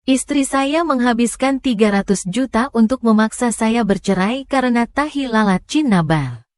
Istri saya menghabiskan 300 juta untuk memaksa saya bercerai karena tahi lalat Cinnabar.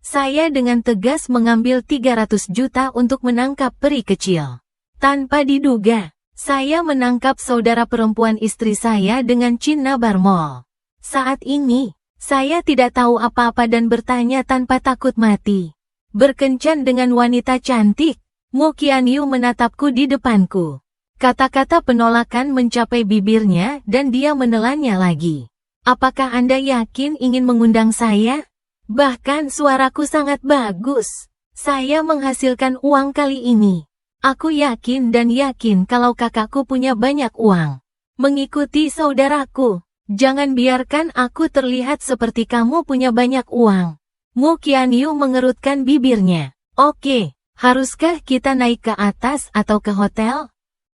Saya dengan tegas mengambil 300 juta untuk menangkap peri kecil. Tanpa diduga, saya menangkap saudara perempuan istri saya dengan Cinnabar Mall. Saat ini, saya tidak tahu apa-apa dan bertanya tanpa takut mati. Berkencan dengan wanita cantik, Mu Qianyu menatapku di depanku. Kata-kata penolakan mencapai bibirnya dan dia menelannya lagi. Apakah Anda yakin ingin mengundang saya? Bahkan suaraku sangat bagus. Saya menghasilkan uang kali ini. Aku yakin dan yakin kalau kakakku punya banyak uang. Mengikuti saudaraku. Jangan biarkan aku terlihat seperti kamu punya banyak uang. Mu Qianyu mengerutkan bibirnya. Oke, haruskah kita naik ke atas atau ke hotel?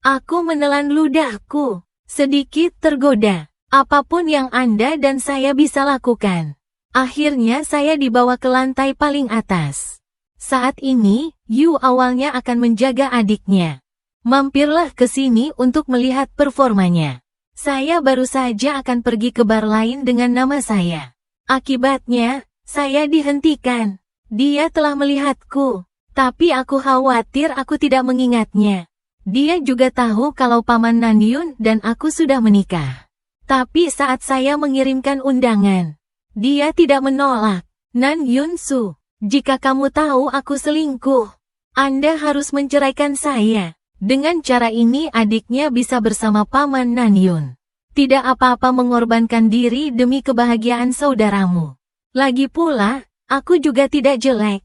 Aku menelan ludahku. Sedikit tergoda. Apapun yang Anda dan saya bisa lakukan. Akhirnya saya dibawa ke lantai paling atas. Saat ini, Yu awalnya akan menjaga adiknya. Mampirlah ke sini untuk melihat performanya. Saya baru saja akan pergi ke bar lain dengan nama saya. Akibatnya, saya dihentikan. Dia telah melihatku. Tapi aku khawatir aku tidak mengingatnya. Dia juga tahu kalau Paman Nanyun dan aku sudah menikah. Tapi saat saya mengirimkan undangan, dia tidak menolak. Nanyun Su, jika kamu tahu aku selingkuh, Anda harus menceraikan saya. Dengan cara ini adiknya bisa bersama Paman Nanyun. Tidak apa-apa mengorbankan diri demi kebahagiaan saudaramu. Lagi pula, aku juga tidak jelek.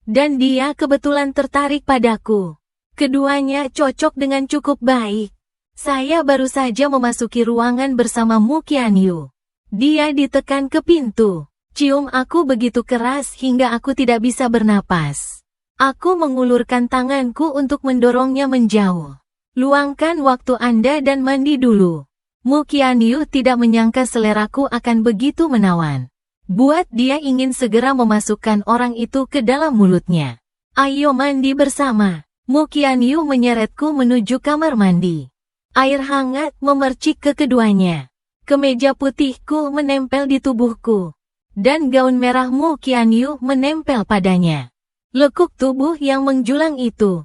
Dan dia kebetulan tertarik padaku. Keduanya cocok dengan cukup baik. Saya baru saja memasuki ruangan bersama Mu Qianyu. Dia ditekan ke pintu. Cium aku begitu keras hingga aku tidak bisa bernapas. Aku mengulurkan tanganku untuk mendorongnya menjauh. Luangkan waktu Anda dan mandi dulu. Mu Qianyu tidak menyangka seleraku akan begitu menawan. Buat dia ingin segera memasukkan orang itu ke dalam mulutnya. Ayo mandi bersama. Mu Qianyu menyeretku menuju kamar mandi. Air hangat memercik ke keduanya. Kemeja putihku menempel di tubuhku. Dan gaun merah Mu Qianyu menempel padanya. Lekuk tubuh yang menjulang itu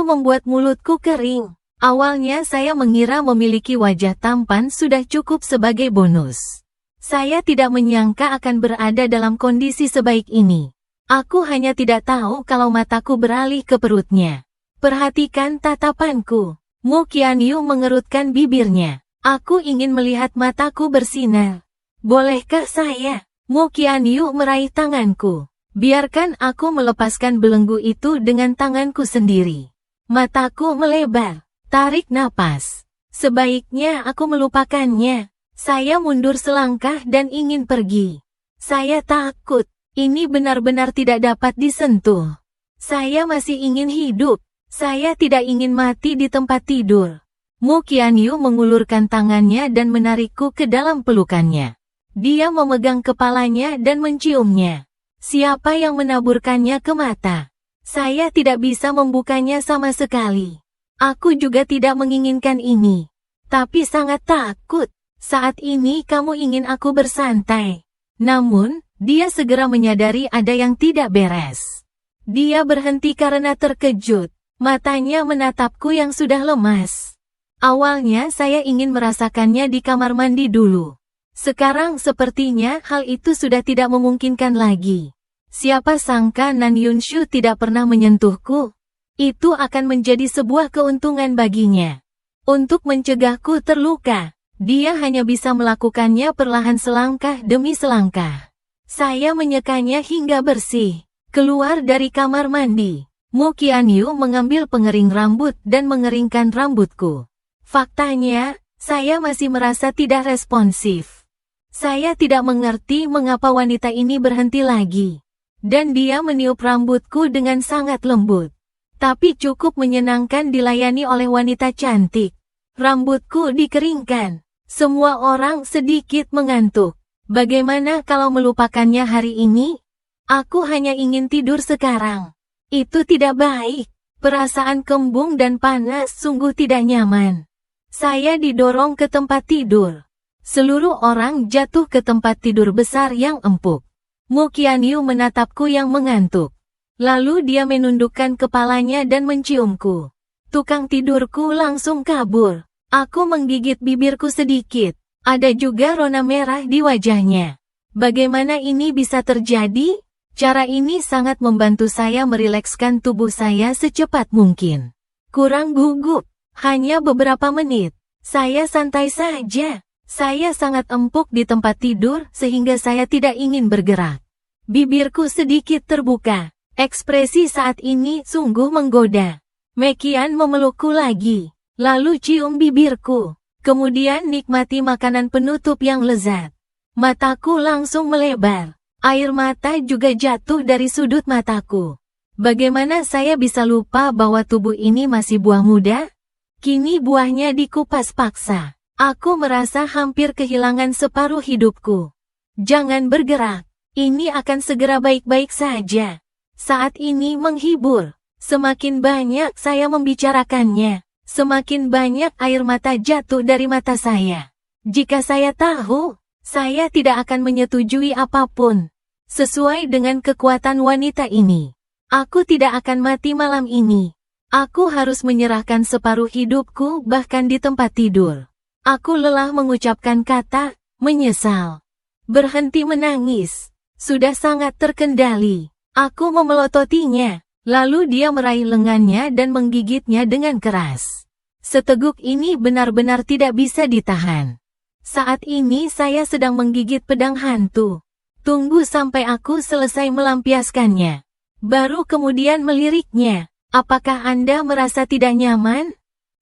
membuat mulutku kering. Awalnya saya mengira memiliki wajah tampan sudah cukup sebagai bonus. Saya tidak menyangka akan berada dalam kondisi sebaik ini. Aku hanya tidak tahu kalau mataku beralih ke perutnya. Perhatikan tatapanku. Mu Qianyu mengerutkan bibirnya. Aku ingin melihat mataku bersinar. Bolehkah saya? Mu Qianyu meraih tanganku. Biarkan aku melepaskan belenggu itu dengan tanganku sendiri. Mataku melebar. Tarik napas. Sebaiknya aku melupakannya. Saya mundur selangkah dan ingin pergi. Saya takut. Ini benar-benar tidak dapat disentuh. Saya masih ingin hidup. Saya tidak ingin mati di tempat tidur. Mu Qianyu mengulurkan tangannya dan menarikku ke dalam pelukannya. Dia memegang kepalanya dan menciumnya. Siapa yang menaburkannya ke mata? Saya tidak bisa membukanya sama sekali. Aku juga tidak menginginkan ini. Tapi sangat takut. Saat ini kamu ingin aku bersantai. Namun, dia segera menyadari ada yang tidak beres. Dia berhenti karena terkejut. Matanya menatapku yang sudah lemas. Awalnya saya ingin merasakannya di kamar mandi dulu. Sekarang sepertinya hal itu sudah tidak memungkinkan lagi. Siapa sangka Nanyun Shu tidak pernah menyentuhku? Itu akan menjadi sebuah keuntungan baginya. Untuk mencegahku terluka, dia hanya bisa melakukannya perlahan selangkah demi selangkah. Saya menyekanya hingga bersih. Keluar dari kamar mandi, Mu Qianyu mengambil pengering rambut dan mengeringkan rambutku. Faktanya, saya masih merasa tidak responsif. Saya tidak mengerti mengapa wanita ini berhenti lagi. Dan dia meniup rambutku dengan sangat lembut. Tapi cukup menyenangkan dilayani oleh wanita cantik. Rambutku dikeringkan. Semua orang sedikit mengantuk. Bagaimana kalau melupakannya hari ini? Aku hanya ingin tidur sekarang. Itu tidak baik. Perasaan kembung dan panas sungguh tidak nyaman. Saya didorong ke tempat tidur. Seluruh orang jatuh ke tempat tidur besar yang empuk. Mu Qianyu menatapku yang mengantuk. Lalu dia menundukkan kepalanya dan menciumku. Tukang tidurku langsung kabur. Aku menggigit bibirku sedikit. Ada juga rona merah di wajahnya. Bagaimana ini bisa terjadi? Cara ini sangat membantu saya merilekskan tubuh saya secepat mungkin. Kurang gugup. Hanya beberapa menit. Saya santai saja. Saya sangat empuk di tempat tidur sehingga saya tidak ingin bergerak. Bibirku sedikit terbuka. Ekspresi saat ini sungguh menggoda. Mekian memelukku lagi. Lalu cium bibirku. Kemudian nikmati makanan penutup yang lezat. Mataku langsung melebar. Air mata juga jatuh dari sudut mataku. Bagaimana saya bisa lupa bahwa tubuh ini masih buah muda? Kini buahnya dikupas paksa. Aku merasa hampir kehilangan separuh hidupku. Jangan bergerak. Ini akan segera baik-baik saja. Saat ini menghibur. Semakin banyak saya membicarakannya, semakin banyak air mata jatuh dari mata saya. Jika saya tahu, saya tidak akan menyetujui apapun. Sesuai dengan kekuatan wanita ini, aku tidak akan mati malam ini. Aku harus menyerahkan separuh hidupku bahkan di tempat tidur. Aku lelah mengucapkan kata, menyesal. Berhenti menangis. Sudah sangat terkendali. Aku memelototinya. Lalu dia meraih lengannya dan menggigitnya dengan keras. Seteguk ini benar-benar tidak bisa ditahan. Saat ini saya sedang menggigit pedang hantu. Tunggu sampai aku selesai melampiaskannya. Baru kemudian meliriknya. Apakah Anda merasa tidak nyaman?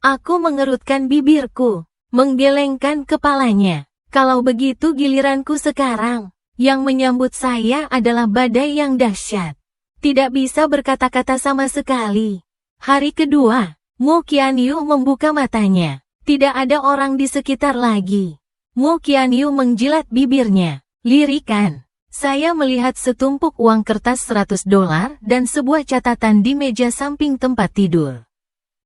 Aku mengerutkan bibirku, menggelengkan kepalanya. Kalau begitu giliranku sekarang. Yang menyambut saya adalah badai yang dahsyat. Tidak bisa berkata-kata sama sekali. Hari kedua, Mu Qianyu membuka matanya. Tidak ada orang di sekitar lagi. Mu Qianyu menjilat bibirnya. Lirikan. Saya melihat setumpuk uang kertas $100 dan sebuah catatan di meja samping tempat tidur.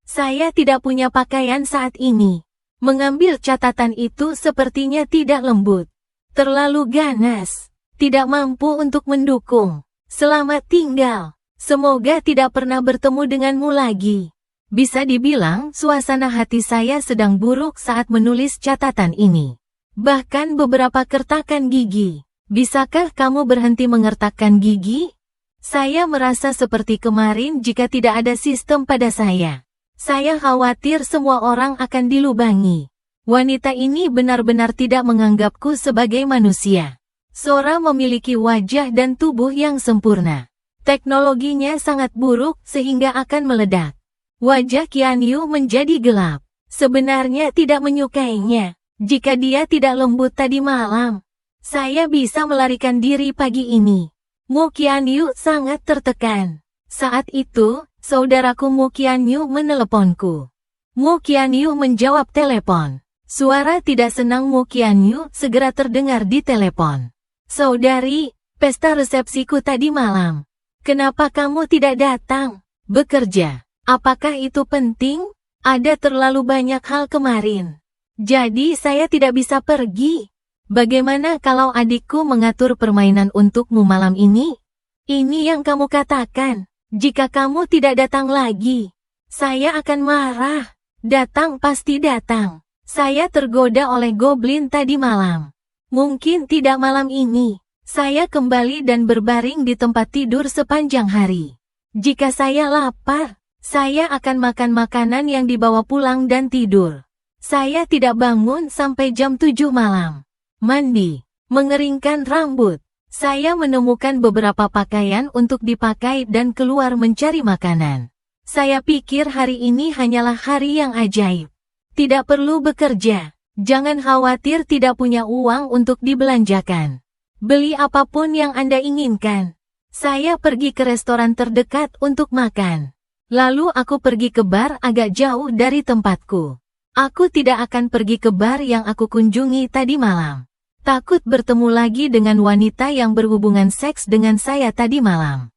Saya tidak punya pakaian saat ini. Mengambil catatan itu sepertinya tidak lembut. Terlalu ganas. Tidak mampu untuk mendukung. Selamat tinggal. Semoga tidak pernah bertemu denganmu lagi. Bisa dibilang suasana hati saya sedang buruk saat menulis catatan ini. Bahkan beberapa kertakan gigi. Bisakah kamu berhenti mengertakkan gigi? Saya merasa seperti kemarin jika tidak ada sistem pada saya. Saya khawatir semua orang akan dilubangi. Wanita ini benar-benar tidak menganggapku sebagai manusia. Sora memiliki wajah dan tubuh yang sempurna. Teknologinya sangat buruk sehingga akan meledak. Wajah Qianyu menjadi gelap. Sebenarnya tidak menyukainya. Jika dia tidak lembut tadi malam, saya bisa melarikan diri pagi ini. Mu Qianyu sangat tertekan. Saat itu, saudaraku Mu Qianyu meneleponku. Mu Qianyu menjawab telepon. Suara tidak senang Mu Qianyu segera terdengar di telepon. Saudari, pesta resepsiku tadi malam. Kenapa kamu tidak datang? Bekerja. Apakah itu penting? Ada terlalu banyak hal kemarin. Jadi saya tidak bisa pergi. Bagaimana kalau adikku mengatur permainan untukmu malam ini? Ini yang kamu katakan. Jika kamu tidak datang lagi, saya akan marah. Datang pasti datang. Saya tergoda oleh goblin tadi malam. Mungkin tidak malam ini. Saya kembali dan berbaring di tempat tidur sepanjang hari. Jika saya lapar, saya akan makan makanan yang dibawa pulang dan tidur. Saya tidak bangun sampai jam 7 malam. Mandi, mengeringkan rambut. Saya menemukan beberapa pakaian untuk dipakai dan keluar mencari makanan. Saya pikir hari ini hanyalah hari yang ajaib. Tidak perlu bekerja. Jangan khawatir tidak punya uang untuk dibelanjakan. Beli apapun yang Anda inginkan. Saya pergi ke restoran terdekat untuk makan. Lalu aku pergi ke bar agak jauh dari tempatku. Aku tidak akan pergi ke bar yang aku kunjungi tadi malam. Takut bertemu lagi dengan wanita yang berhubungan seks dengan saya tadi malam.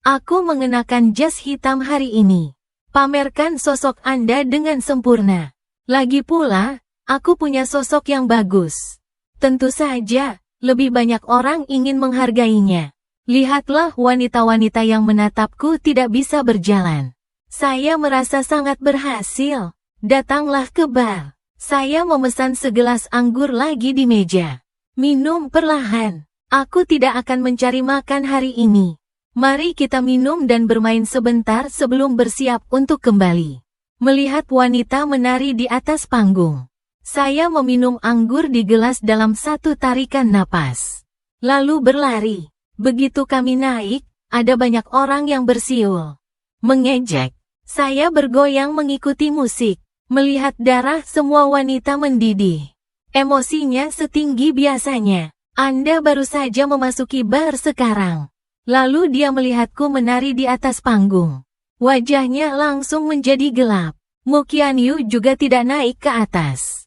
Aku mengenakan jas hitam hari ini. Pamerkan sosok Anda dengan sempurna. Lagi pula, aku punya sosok yang bagus. Tentu saja, lebih banyak orang ingin menghargainya. Lihatlah wanita-wanita yang menatapku tidak bisa berjalan. Saya merasa sangat berhasil. Datanglah ke bar. Saya memesan segelas anggur lagi di meja. Minum perlahan. Aku tidak akan mencari makan hari ini. Mari kita minum dan bermain sebentar sebelum bersiap untuk kembali. Melihat wanita menari di atas panggung. Saya meminum anggur di gelas dalam satu tarikan napas. Lalu berlari. Begitu kami naik, ada banyak orang yang bersiul. Mengejek. Saya bergoyang mengikuti musik. Melihat darah semua wanita mendidih. Emosinya setinggi biasanya. Anda baru saja memasuki bar sekarang. Lalu dia melihatku menari di atas panggung. Wajahnya langsung menjadi gelap. Mu Qianyu juga tidak naik ke atas.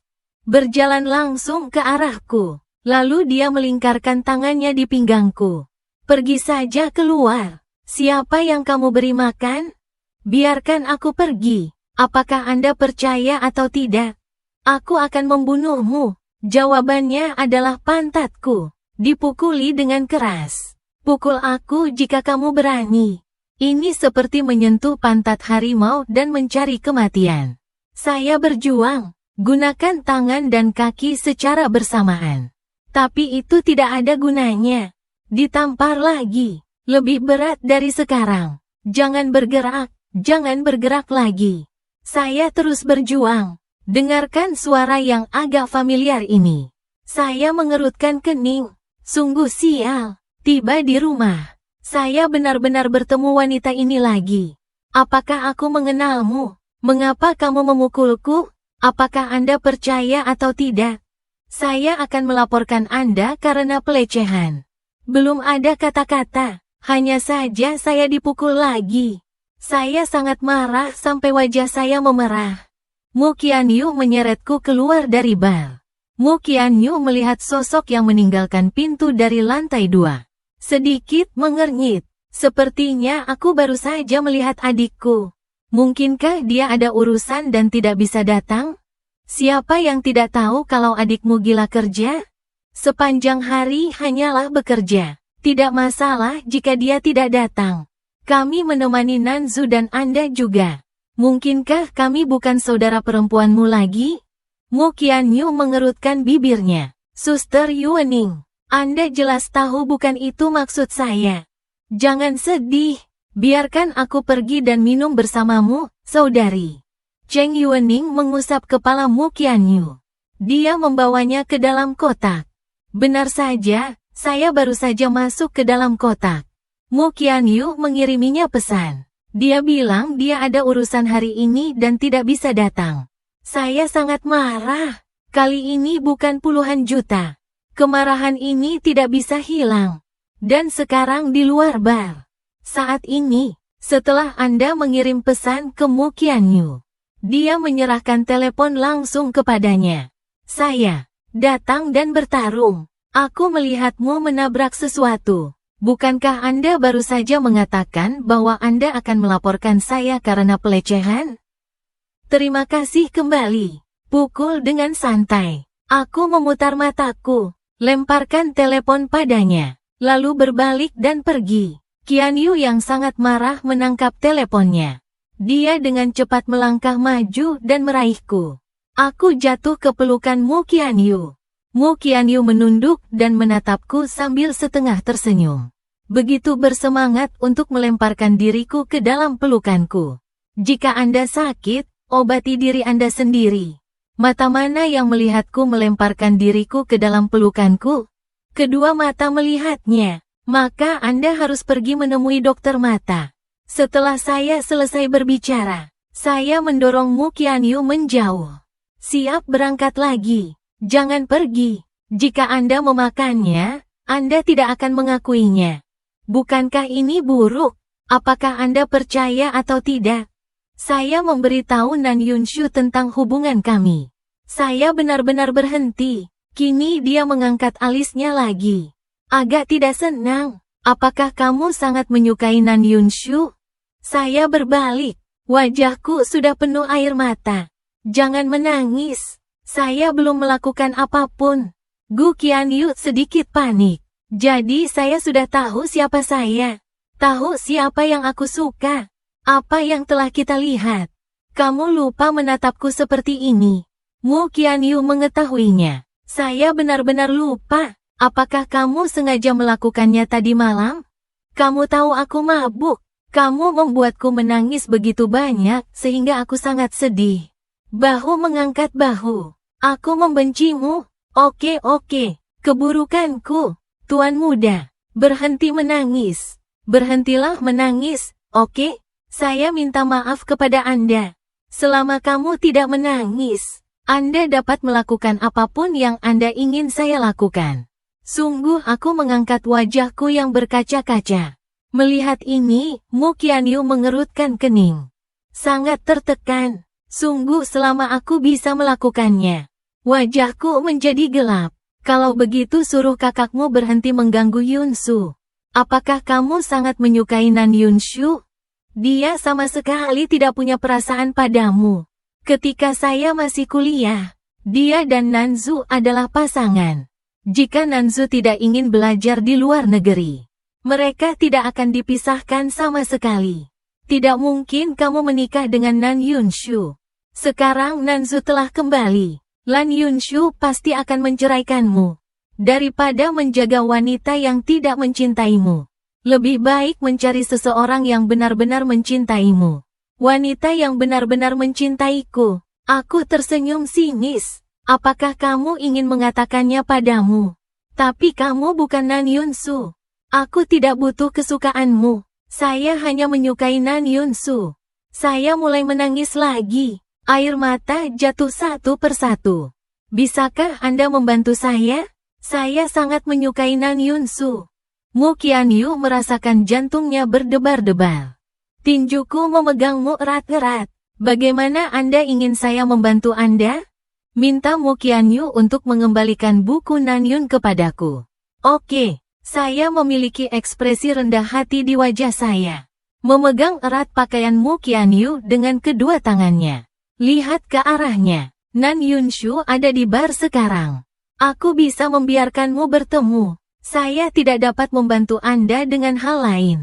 Berjalan langsung ke arahku. Lalu dia melingkarkan tangannya di pinggangku. Pergi saja keluar. Siapa yang kamu beri makan? Biarkan aku pergi. Apakah Anda percaya atau tidak? Aku akan membunuhmu. Jawabannya adalah pantatku. Dipukuli dengan keras. Pukul aku jika kamu berani. Ini seperti menyentuh pantat harimau dan mencari kematian. Saya berjuang. Gunakan tangan dan kaki secara bersamaan. Tapi itu tidak ada gunanya. Ditampar lagi. Lebih berat dari sekarang. Jangan bergerak. Jangan bergerak lagi. Saya terus berjuang. Dengarkan suara yang agak familiar ini. Saya mengerutkan kening. Sungguh sial. Tiba di rumah. Saya benar-benar bertemu wanita ini lagi. Apakah aku mengenalmu? Mengapa kamu memukulku? Apakah Anda percaya atau tidak? Saya akan melaporkan Anda karena pelecehan. Belum ada kata-kata, hanya saja saya dipukul lagi. Saya sangat marah sampai wajah saya memerah. Mu Qianyu menyeretku keluar dari bar. Mu Qianyu melihat sosok yang meninggalkan pintu dari lantai 2. Sedikit mengernyit. Sepertinya aku baru saja melihat adikku. Mungkinkah dia ada urusan dan tidak bisa datang? Siapa yang tidak tahu kalau adikmu gila kerja? Sepanjang hari hanyalah bekerja. Tidak masalah jika dia tidak datang. Kami menemani Nanzu dan Anda juga. Mungkinkah kami bukan saudara perempuanmu lagi? Mu Qianyu mengerutkan bibirnya. Suster Yuening, Anda jelas tahu bukan itu maksud saya. Jangan sedih. Biarkan aku pergi dan minum bersamamu, saudari. Cheng Yuening mengusap kepala Mu Qianyu. Dia membawanya ke dalam kotak. Benar saja, saya baru saja masuk ke dalam kotak. Mu Qianyu mengiriminya pesan. Dia bilang dia ada urusan hari ini dan tidak bisa datang. Saya sangat marah. Kali ini bukan puluhan juta. Kemarahan ini tidak bisa hilang. Dan sekarang di luar bar. Saat ini, setelah Anda mengirim pesan ke Mu Qianyu, dia menyerahkan telepon langsung kepadanya. Saya datang dan bertarung. Aku melihatmu menabrak sesuatu. Bukankah Anda baru saja mengatakan bahwa Anda akan melaporkan saya karena pelecehan? Terima kasih kembali. Pukul dengan santai. Aku memutar mataku, lemparkan telepon padanya, lalu berbalik dan pergi. Qianyu yang sangat marah menangkap teleponnya. Dia dengan cepat melangkah maju dan meraihku. Aku jatuh ke pelukan Mu Qianyu. Mu Qianyu menunduk dan menatapku sambil setengah tersenyum. Begitu bersemangat untuk melemparkan diriku ke dalam pelukanku. Jika Anda sakit, obati diri Anda sendiri. Mata mana yang melihatku melemparkan diriku ke dalam pelukanku? Kedua mata melihatnya. Maka Anda harus pergi menemui dokter mata. Setelah saya selesai berbicara, saya mendorong Mu Qianyu menjauh. Siap berangkat lagi. Jangan pergi. Jika Anda memakannya, Anda tidak akan mengakuinya. Bukankah ini buruk? Apakah Anda percaya atau tidak? Saya memberitahu Nan Yunshu tentang hubungan kami. Saya benar-benar berhenti. Kini dia mengangkat alisnya lagi. Agak tidak senang. Apakah kamu sangat menyukai Nan Yunshu? Saya berbalik. Wajahku sudah penuh air mata. Jangan menangis. Saya belum melakukan apapun. Gu Qianyu sedikit panik. Jadi saya sudah tahu siapa saya. Tahu siapa yang aku suka. Apa yang telah kita lihat. Kamu lupa menatapku seperti ini. Mu Qianyu mengetahuinya. Saya benar-benar lupa. Apakah kamu sengaja melakukannya tadi malam? Kamu tahu aku mabuk. Kamu membuatku menangis begitu banyak sehingga aku sangat sedih. Bahu mengangkat bahu. Aku membencimu. Oke. Keburukanku. Tuan muda. Berhenti menangis. Berhentilah menangis, oke? Saya minta maaf kepada Anda. Selama kamu tidak menangis, Anda dapat melakukan apapun yang Anda ingin saya lakukan. Sungguh aku mengangkat wajahku yang berkaca-kaca. Melihat ini, Mu Qianyu mengerutkan kening. Sangat tertekan. Sungguh selama aku bisa melakukannya. Wajahku menjadi gelap. Kalau begitu suruh kakakmu berhenti mengganggu Yunsu. Apakah kamu sangat menyukai Nan Yunshu? Dia sama sekali tidak punya perasaan padamu. Ketika saya masih kuliah, dia dan Nanzu adalah pasangan. Jika Nanzu tidak ingin belajar di luar negeri, mereka tidak akan dipisahkan sama sekali. Tidak mungkin kamu menikah dengan Nan Yunshu. Sekarang Nanzu telah kembali. Lan Yunshu pasti akan menceraikanmu. Daripada menjaga wanita yang tidak mencintaimu, lebih baik mencari seseorang yang benar-benar mencintaimu. Wanita yang benar-benar mencintaiku. Aku tersenyum sinis. Apakah kamu ingin mengatakannya padamu? Tapi kamu bukan Nan Yunsu. Aku tidak butuh kesukaanmu. Saya hanya menyukai Nan Yunsu. Saya mulai menangis lagi. Air mata jatuh satu persatu. Bisakah Anda membantu saya? Saya sangat menyukai Nan Yunsu. Mu Qianyu merasakan jantungnya berdebar-debar. Tinjuku memegangmu erat-erat. Bagaimana Anda ingin saya membantu Anda? Minta Mu Qianyu untuk mengembalikan buku Nanyun kepadaku. Oke, saya memiliki ekspresi rendah hati di wajah saya. Memegang erat pakaian Mu Qianyu dengan kedua tangannya. Lihat ke arahnya. Nan Yunshu ada di bar sekarang. Aku bisa membiarkanmu bertemu. Saya tidak dapat membantu Anda dengan hal lain.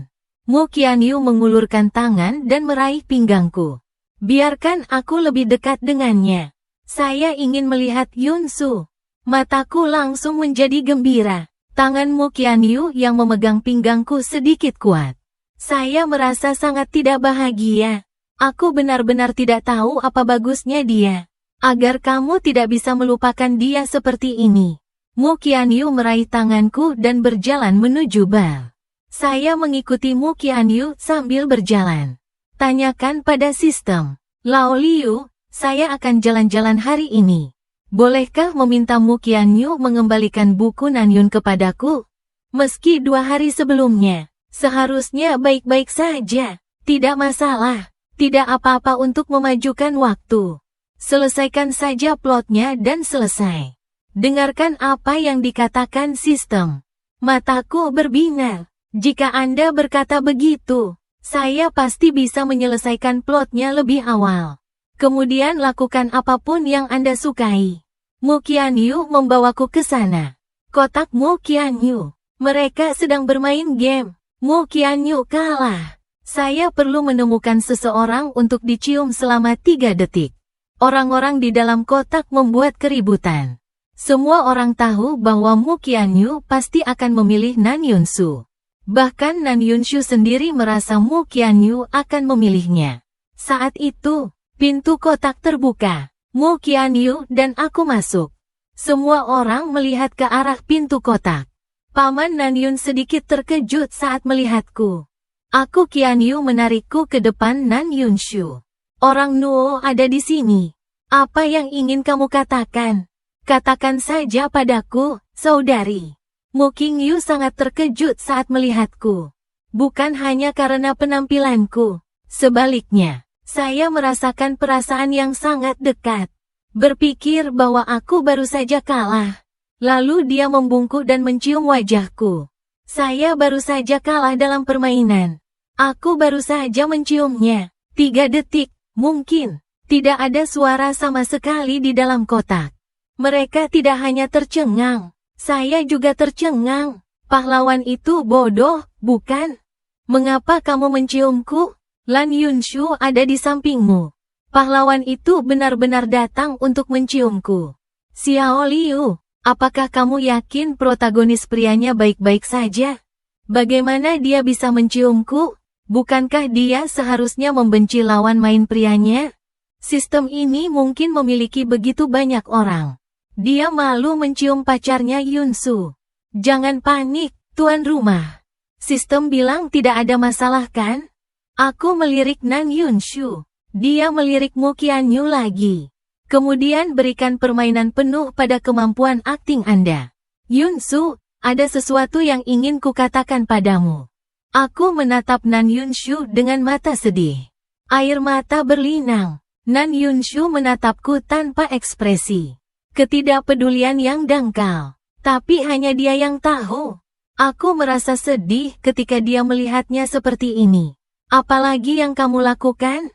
Mu Qianyu mengulurkan tangan dan meraih pinggangku. Biarkan aku lebih dekat dengannya. Saya ingin melihat Yunsu. Mataku langsung menjadi gembira. Tangan Mu Qianyu yang memegang pinggangku sedikit kuat. Saya merasa sangat tidak bahagia. Aku benar-benar tidak tahu apa bagusnya dia. Agar kamu tidak bisa melupakan dia seperti ini. Mu Qianyu meraih tanganku dan berjalan menuju bar. Saya mengikuti Mu Qianyu sambil berjalan. Tanyakan pada sistem. Lao Liu, saya akan jalan-jalan hari ini. Bolehkah meminta Mu Qianyu mengembalikan buku Nanyun kepadaku? Meski 2 hari sebelumnya, seharusnya baik-baik saja. Tidak masalah. Tidak apa-apa untuk memajukan waktu. Selesaikan saja plotnya dan selesai. Dengarkan apa yang dikatakan sistem. Mataku berbinar. Jika Anda berkata begitu, saya pasti bisa menyelesaikan plotnya lebih awal. Kemudian lakukan apapun yang Anda sukai. Mu Qianyu membawaku ke sana. Kotak Mu Qianyu. Mereka sedang bermain game. Mu Qianyu kalah. Saya perlu menemukan seseorang untuk dicium selama 3 detik. Orang-orang di dalam kotak membuat keributan. Semua orang tahu bahwa Mu Qianyu pasti akan memilih Nan Yunsu. Bahkan Nan Yunshu sendiri merasa Mu Qianyu akan memilihnya. Saat itu, pintu kotak terbuka. Mu Qianyu dan aku masuk. Semua orang melihat ke arah pintu kotak. Paman Nanyun sedikit terkejut saat melihatku. Aku Qianyu menarikku ke depan Nan Yunshu. Orang Nuo ada di sini. Apa yang ingin kamu katakan? Katakan saja padaku, saudari. Mu Qingyu sangat terkejut saat melihatku. Bukan hanya karena penampilanku. Sebaliknya, saya merasakan perasaan yang sangat dekat. Berpikir bahwa aku baru saja kalah. Lalu dia membungkuk dan mencium wajahku. Saya baru saja kalah dalam permainan. Aku baru saja menciumnya. 3 detik, mungkin. Tidak ada suara sama sekali di dalam kotak. Mereka tidak hanya tercengang, saya juga tercengang. Pahlawan itu bodoh, bukan? Mengapa kamu menciumku? Lan Yunshu ada di sampingmu. Pahlawan itu benar-benar datang untuk menciumku. Xiao Liu, apakah kamu yakin protagonis prianya baik-baik saja? Bagaimana dia bisa menciumku? Bukankah dia seharusnya membenci lawan main prianya? Sistem ini mungkin memiliki begitu banyak orang. Dia malu mencium pacarnya Yunsu. Jangan panik, tuan rumah. Sistem bilang tidak ada masalah kan? Aku melirik Nan Yunshu. Dia melirik Mu Qianyu lagi. Kemudian berikan permainan penuh pada kemampuan akting Anda. Yunsu, ada sesuatu yang ingin kukatakan padamu. Aku menatap Nan Yunshu dengan mata sedih. Air mata berlinang. Nan Yunshu menatapku tanpa ekspresi. Ketidakpedulian yang dangkal. Tapi hanya dia yang tahu. Aku merasa sedih ketika dia melihatnya seperti ini. Apalagi yang kamu lakukan?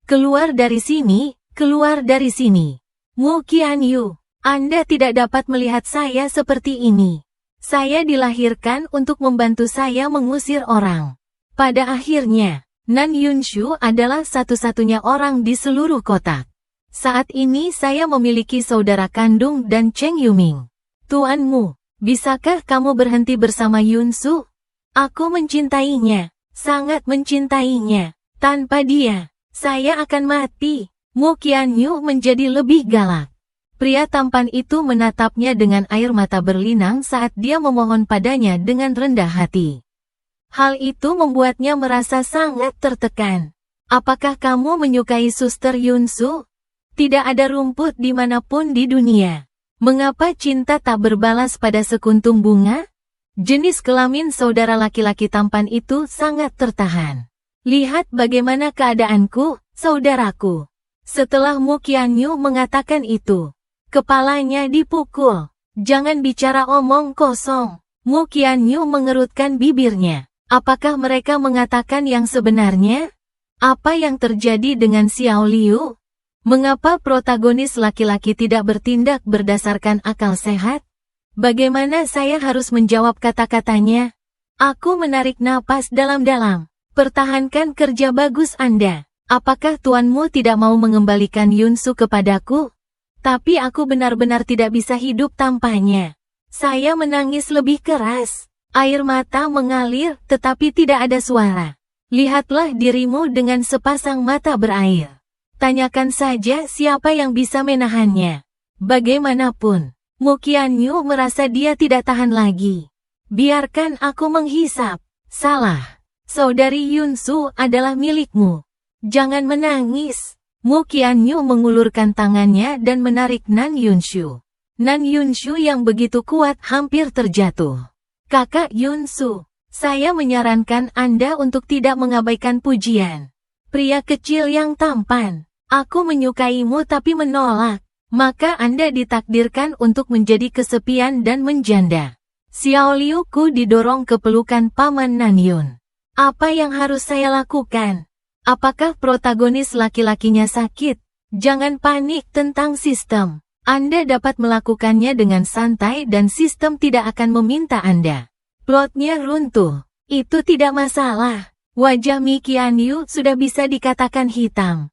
Keluar dari sini, keluar dari sini. Mu Qianyu, Anda tidak dapat melihat saya seperti ini. Saya dilahirkan untuk membantu saya mengusir orang. Pada akhirnya, Nan Yunshu adalah satu-satunya orang di seluruh kotak. Saat ini saya memiliki saudara kandung dan Cheng Yuming. Tuanmu, bisakah kamu berhenti bersama Yunsu? Aku mencintainya, sangat mencintainya. Tanpa dia, saya akan mati. Mu Qianyu menjadi lebih galak. Pria tampan itu menatapnya dengan air mata berlinang saat dia memohon padanya dengan rendah hati. Hal itu membuatnya merasa sangat tertekan. Apakah kamu menyukai suster Yunsu? Tidak ada rumput dimanapun di dunia. Mengapa cinta tak berbalas pada sekuntum bunga? Jenis kelamin saudara laki-laki tampan itu sangat tertahan. Lihat bagaimana keadaanku, saudaraku. Setelah Mu Qianyu mengatakan itu, kepalanya dipukul. Jangan bicara omong kosong. Mu Qianyu mengerutkan bibirnya. Apakah mereka mengatakan yang sebenarnya? Apa yang terjadi dengan Xiao Liu? Mengapa protagonis laki-laki tidak bertindak berdasarkan akal sehat? Bagaimana saya harus menjawab kata-katanya? Aku menarik napas dalam-dalam. Pertahankan kerja bagus Anda. Apakah tuanmu tidak mau mengembalikan Yunsu kepadaku? Tapi aku benar-benar tidak bisa hidup tanpanya. Saya menangis lebih keras. Air mata mengalir tetapi tidak ada suara. Lihatlah dirimu dengan sepasang mata berair. Tanyakan saja siapa yang bisa menahannya. Bagaimanapun, Mu Qianyu merasa dia tidak tahan lagi. Biarkan aku menghisap. Salah. Saudari Yunsu adalah milikmu. Jangan menangis. Mu Qianyu mengulurkan tangannya dan menarik Nan Yunshu. Nan Yunshu yang begitu kuat hampir terjatuh. Kakak Yunsu, saya menyarankan Anda untuk tidak mengabaikan pujian. Pria kecil yang tampan, aku menyukaimu tapi menolak. Maka Anda ditakdirkan untuk menjadi kesepian dan menjanda. Xiao Liu ku didorong ke pelukan Paman Nanyun. Apa yang harus saya lakukan? Apakah protagonis laki-lakinya sakit? Jangan panik tentang sistem. Anda dapat melakukannya dengan santai dan sistem tidak akan meminta Anda. Plotnya runtuh. Itu tidak masalah. Wajah Mi Qianyu sudah bisa dikatakan hitam.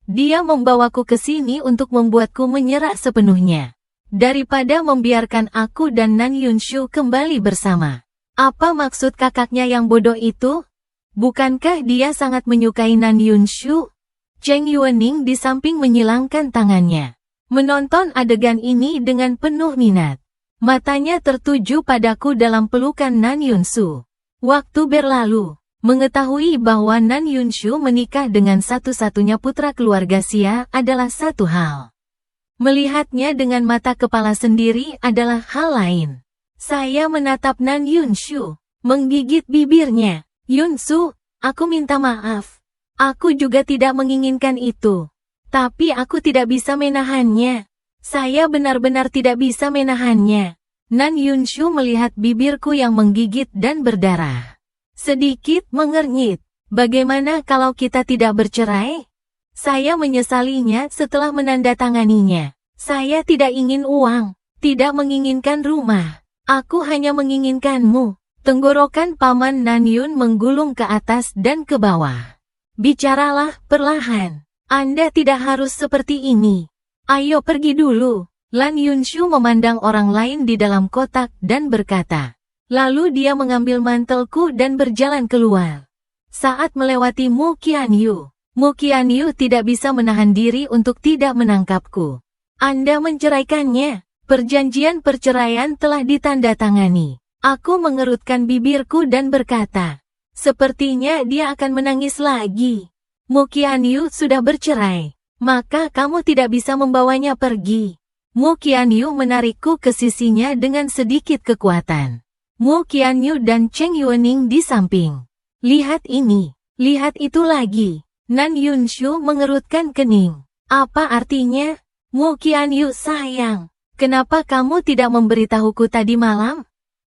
Dia membawaku ke sini untuk membuatku menyerah sepenuhnya. Daripada membiarkan aku dan Nan Yunshu kembali bersama. Apa maksud kakaknya yang bodoh itu? Bukankah dia sangat menyukai Nan Yunshu? Cheng Yuening di samping menyilangkan tangannya. Menonton adegan ini dengan penuh minat. Matanya tertuju padaku dalam pelukan Nan Yunshu. Waktu berlalu, mengetahui bahwa Nan Yunshu menikah dengan satu-satunya putra keluarga Xia adalah satu hal. Melihatnya dengan mata kepala sendiri adalah hal lain. Saya menatap Nan Yunshu, menggigit bibirnya. Yunsu, aku minta maaf. Aku juga tidak menginginkan itu. Tapi aku tidak bisa menahannya. Saya benar-benar tidak bisa menahannya. Nan Yunshu melihat bibirku yang menggigit dan berdarah. Sedikit mengernyit. Bagaimana kalau kita tidak bercerai? Saya menyesalinya setelah menandatanganinya. Saya tidak ingin uang, tidak menginginkan rumah. Aku hanya menginginkanmu. Tenggorokan Paman Nanyun menggulung ke atas dan ke bawah. Bicaralah perlahan. Anda tidak harus seperti ini. Ayo pergi dulu. Lan Yunshu memandang orang lain di dalam kotak dan berkata. Lalu dia mengambil mantelku dan berjalan keluar. Saat melewati Mu Qianyu, Mu Qianyu tidak bisa menahan diri untuk tidak menangkapku. Anda menceraikannya. Perjanjian perceraian telah ditandatangani. Aku mengerutkan bibirku dan berkata, sepertinya dia akan menangis lagi. Mu Qianyu sudah bercerai, maka kamu tidak bisa membawanya pergi. Mu Qianyu menarikku ke sisinya dengan sedikit kekuatan. Mu Qianyu dan Cheng Yuening di samping. Lihat ini, lihat itu lagi. Nan Yunshu mengerutkan kening. Apa artinya? Mu Qianyu sayang, kenapa kamu tidak memberitahuku tadi malam?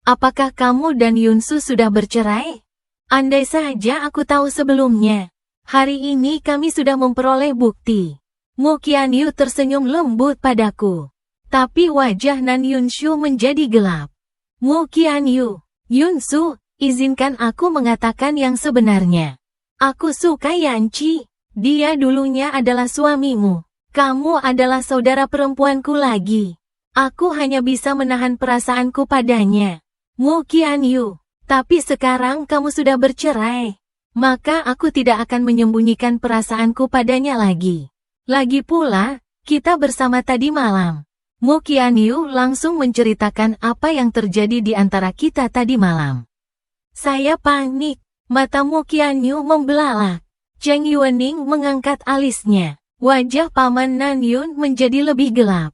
Apakah kamu dan Yunsu sudah bercerai? Andai saja aku tahu sebelumnya. Hari ini kami sudah memperoleh bukti. Mu Qianyu tersenyum lembut padaku. Tapi wajah Nan Yunshu menjadi gelap. Mu Qianyu, Yunsu, izinkan aku mengatakan yang sebenarnya. Aku suka Yanchi. Dia dulunya adalah suamimu. Kamu adalah saudara perempuanku lagi. Aku hanya bisa menahan perasaanku padanya. Mu Qianyu, tapi sekarang kamu sudah bercerai. Maka aku tidak akan menyembunyikan perasaanku padanya lagi. Lagi pula, kita bersama tadi malam. Mu Qianyu langsung menceritakan apa yang terjadi di antara kita tadi malam. Saya panik, mata Mu Qianyu membelalak. Cheng Yuening mengangkat alisnya. Wajah Paman Nanyun menjadi lebih gelap.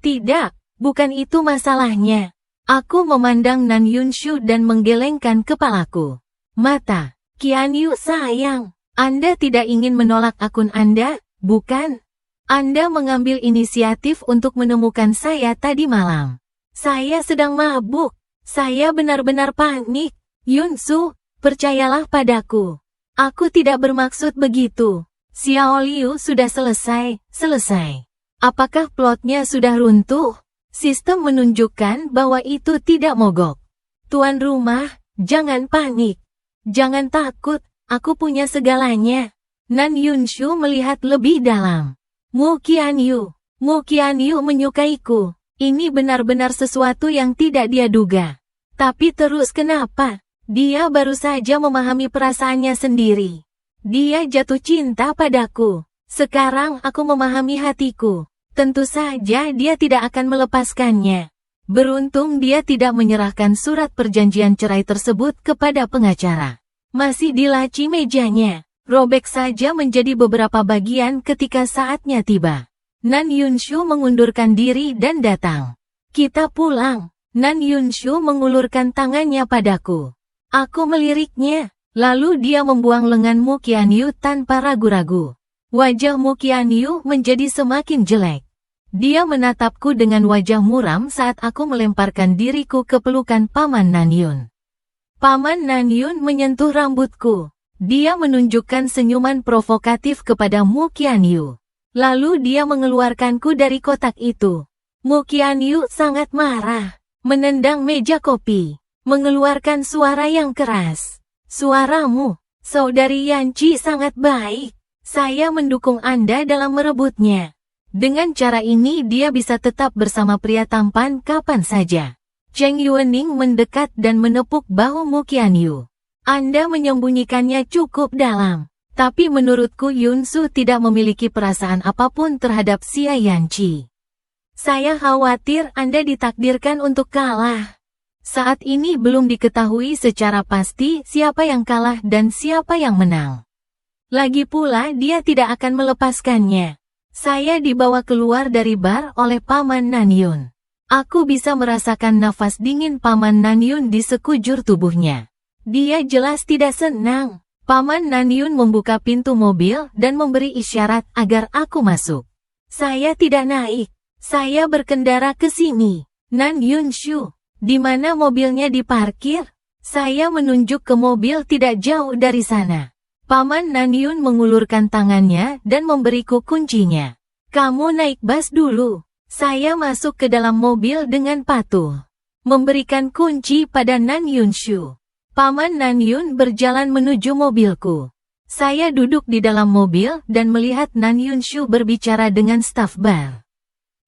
Tidak, bukan itu masalahnya. Aku memandang Nan Yunshu dan menggelengkan kepalaku. Mata, Qianyu sayang, Anda tidak ingin menolak akun Anda, bukan? Anda mengambil inisiatif untuk menemukan saya tadi malam. Saya sedang mabuk. Saya benar-benar panik. Yunsu, percayalah padaku. Aku tidak bermaksud begitu. Xiao Liu sudah selesai. Apakah plotnya sudah runtuh? Sistem menunjukkan bahwa itu tidak mogok. Tuan rumah, jangan panik. Jangan takut, aku punya segalanya. Nan Yunshu melihat lebih dalam. Mu Qianyu menyukaiku. Ini benar-benar sesuatu yang tidak dia duga. Tapi terus kenapa? Dia baru saja memahami perasaannya sendiri. Dia jatuh cinta padaku. Sekarang aku memahami hatiku. Tentu saja dia tidak akan melepaskannya. Beruntung dia tidak menyerahkan surat perjanjian cerai tersebut kepada pengacara. Masih di laci mejanya. Robek saja menjadi beberapa bagian ketika saatnya tiba. Nan Yunshu mengundurkan diri dan datang. Kita pulang. Nan Yunshu mengulurkan tangannya padaku. Aku meliriknya. Lalu dia membuang lengan Mu Qianyu tanpa ragu-ragu. Wajah Mu Qianyu menjadi semakin jelek. Dia menatapku dengan wajah muram saat aku melemparkan diriku ke pelukan Paman Nanyun. Paman Nanyun menyentuh rambutku. Dia menunjukkan senyuman provokatif kepada Mu Qianyu. Lalu dia mengeluarkanku dari kotak itu. Mu Qianyu sangat marah. Menendang meja kopi. Mengeluarkan suara yang keras. Suaramu, Saudari Yanchi sangat baik. Saya mendukung Anda dalam merebutnya. Dengan cara ini dia bisa tetap bersama pria tampan kapan saja. Cheng Yuening mendekat dan menepuk bahu Mu Qianyu. Anda menyembunyikannya cukup dalam. Tapi menurutku Yunsu tidak memiliki perasaan apapun terhadap Xia Yanchi. Saya khawatir Anda ditakdirkan untuk kalah. Saat ini belum diketahui secara pasti siapa yang kalah dan siapa yang menang. Lagi pula dia tidak akan melepaskannya. Saya dibawa keluar dari bar oleh Paman Nanyun. Aku bisa merasakan nafas dingin Paman Nanyun di sekujur tubuhnya. Dia jelas tidak senang. Paman Nanyun membuka pintu mobil dan memberi isyarat agar aku masuk. Saya tidak naik. Saya berkendara ke sini. Nan Yunshu, di mana mobilnya diparkir? Saya menunjuk ke mobil tidak jauh dari sana. Paman Nanyun mengulurkan tangannya dan memberiku kuncinya. Kamu naik bus dulu. Saya masuk ke dalam mobil dengan patuh. Memberikan kunci pada Nanyun Shu. Paman Nanyun berjalan menuju mobilku. Saya duduk di dalam mobil dan melihat Nanyun Shu berbicara dengan staf bar.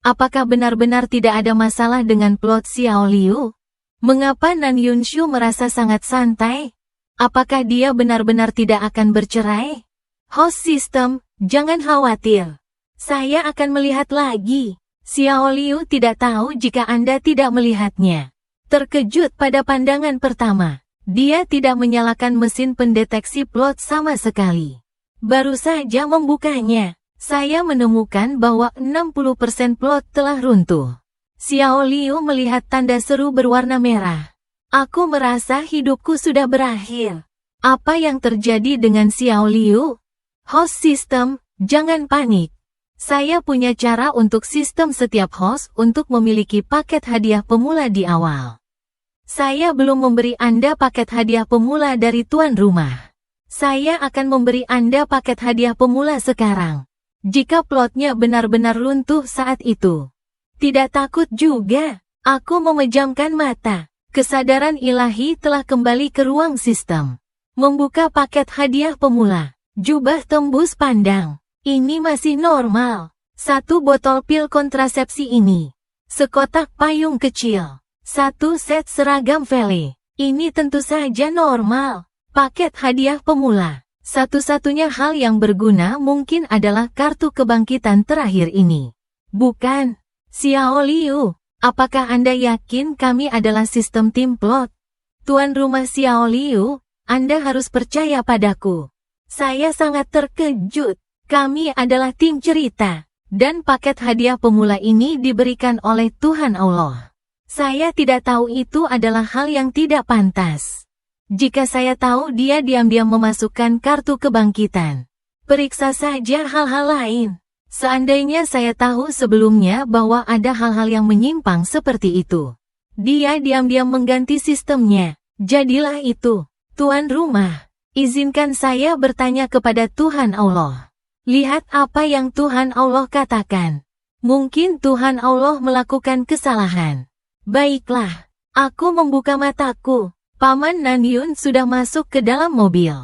Apakah benar-benar tidak ada masalah dengan plot Xiao Liu? Mengapa Nanyun Shu merasa sangat santai? Apakah dia benar-benar tidak akan bercerai? Host system, jangan khawatir. Saya akan melihat lagi. Xiao Liu tidak tahu jika Anda tidak melihatnya. Terkejut pada pandangan pertama, dia tidak menyalakan mesin pendeteksi plot sama sekali. Baru saja membukanya, saya menemukan bahwa 60% plot telah runtuh. Xiao Liu melihat tanda seru berwarna merah. Aku merasa hidupku sudah berakhir. Apa yang terjadi dengan Xiao Liu? Host system, jangan panik. Saya punya cara untuk sistem setiap host untuk memiliki paket hadiah pemula di awal. Saya belum memberi Anda paket hadiah pemula dari tuan rumah. Saya akan memberi Anda paket hadiah pemula sekarang. Jika plotnya benar-benar runtuh saat itu. Tidak takut juga. Aku memejamkan mata. Kesadaran ilahi telah kembali ke ruang sistem. Membuka paket hadiah pemula. Jubah tembus pandang. Ini masih normal. 1 botol pil kontrasepsi ini. Sekotak payung kecil. 1 set seragam Vele. Ini tentu saja normal. Paket hadiah pemula. Satu-satunya hal yang berguna mungkin adalah kartu kebangkitan terakhir ini. Bukan? Xiao Liu, apakah Anda yakin kami adalah sistem tim plot? Tuan rumah Xiao Liu, Anda harus percaya padaku. Saya sangat terkejut. Kami adalah tim cerita, dan paket hadiah pemula ini diberikan oleh Tuhan Allah. Saya tidak tahu itu adalah hal yang tidak pantas. Jika saya tahu dia diam-diam memasukkan kartu kebangkitan, periksa saja hal-hal lain. Seandainya saya tahu sebelumnya bahwa ada hal-hal yang menyimpang seperti itu, dia diam-diam mengganti sistemnya. Jadilah itu, tuan rumah. Izinkan saya bertanya kepada Tuhan Allah. Lihat apa yang Tuhan Allah katakan. Mungkin Tuhan Allah melakukan kesalahan. Baiklah, aku membuka mataku. Paman Nanyun sudah masuk ke dalam mobil.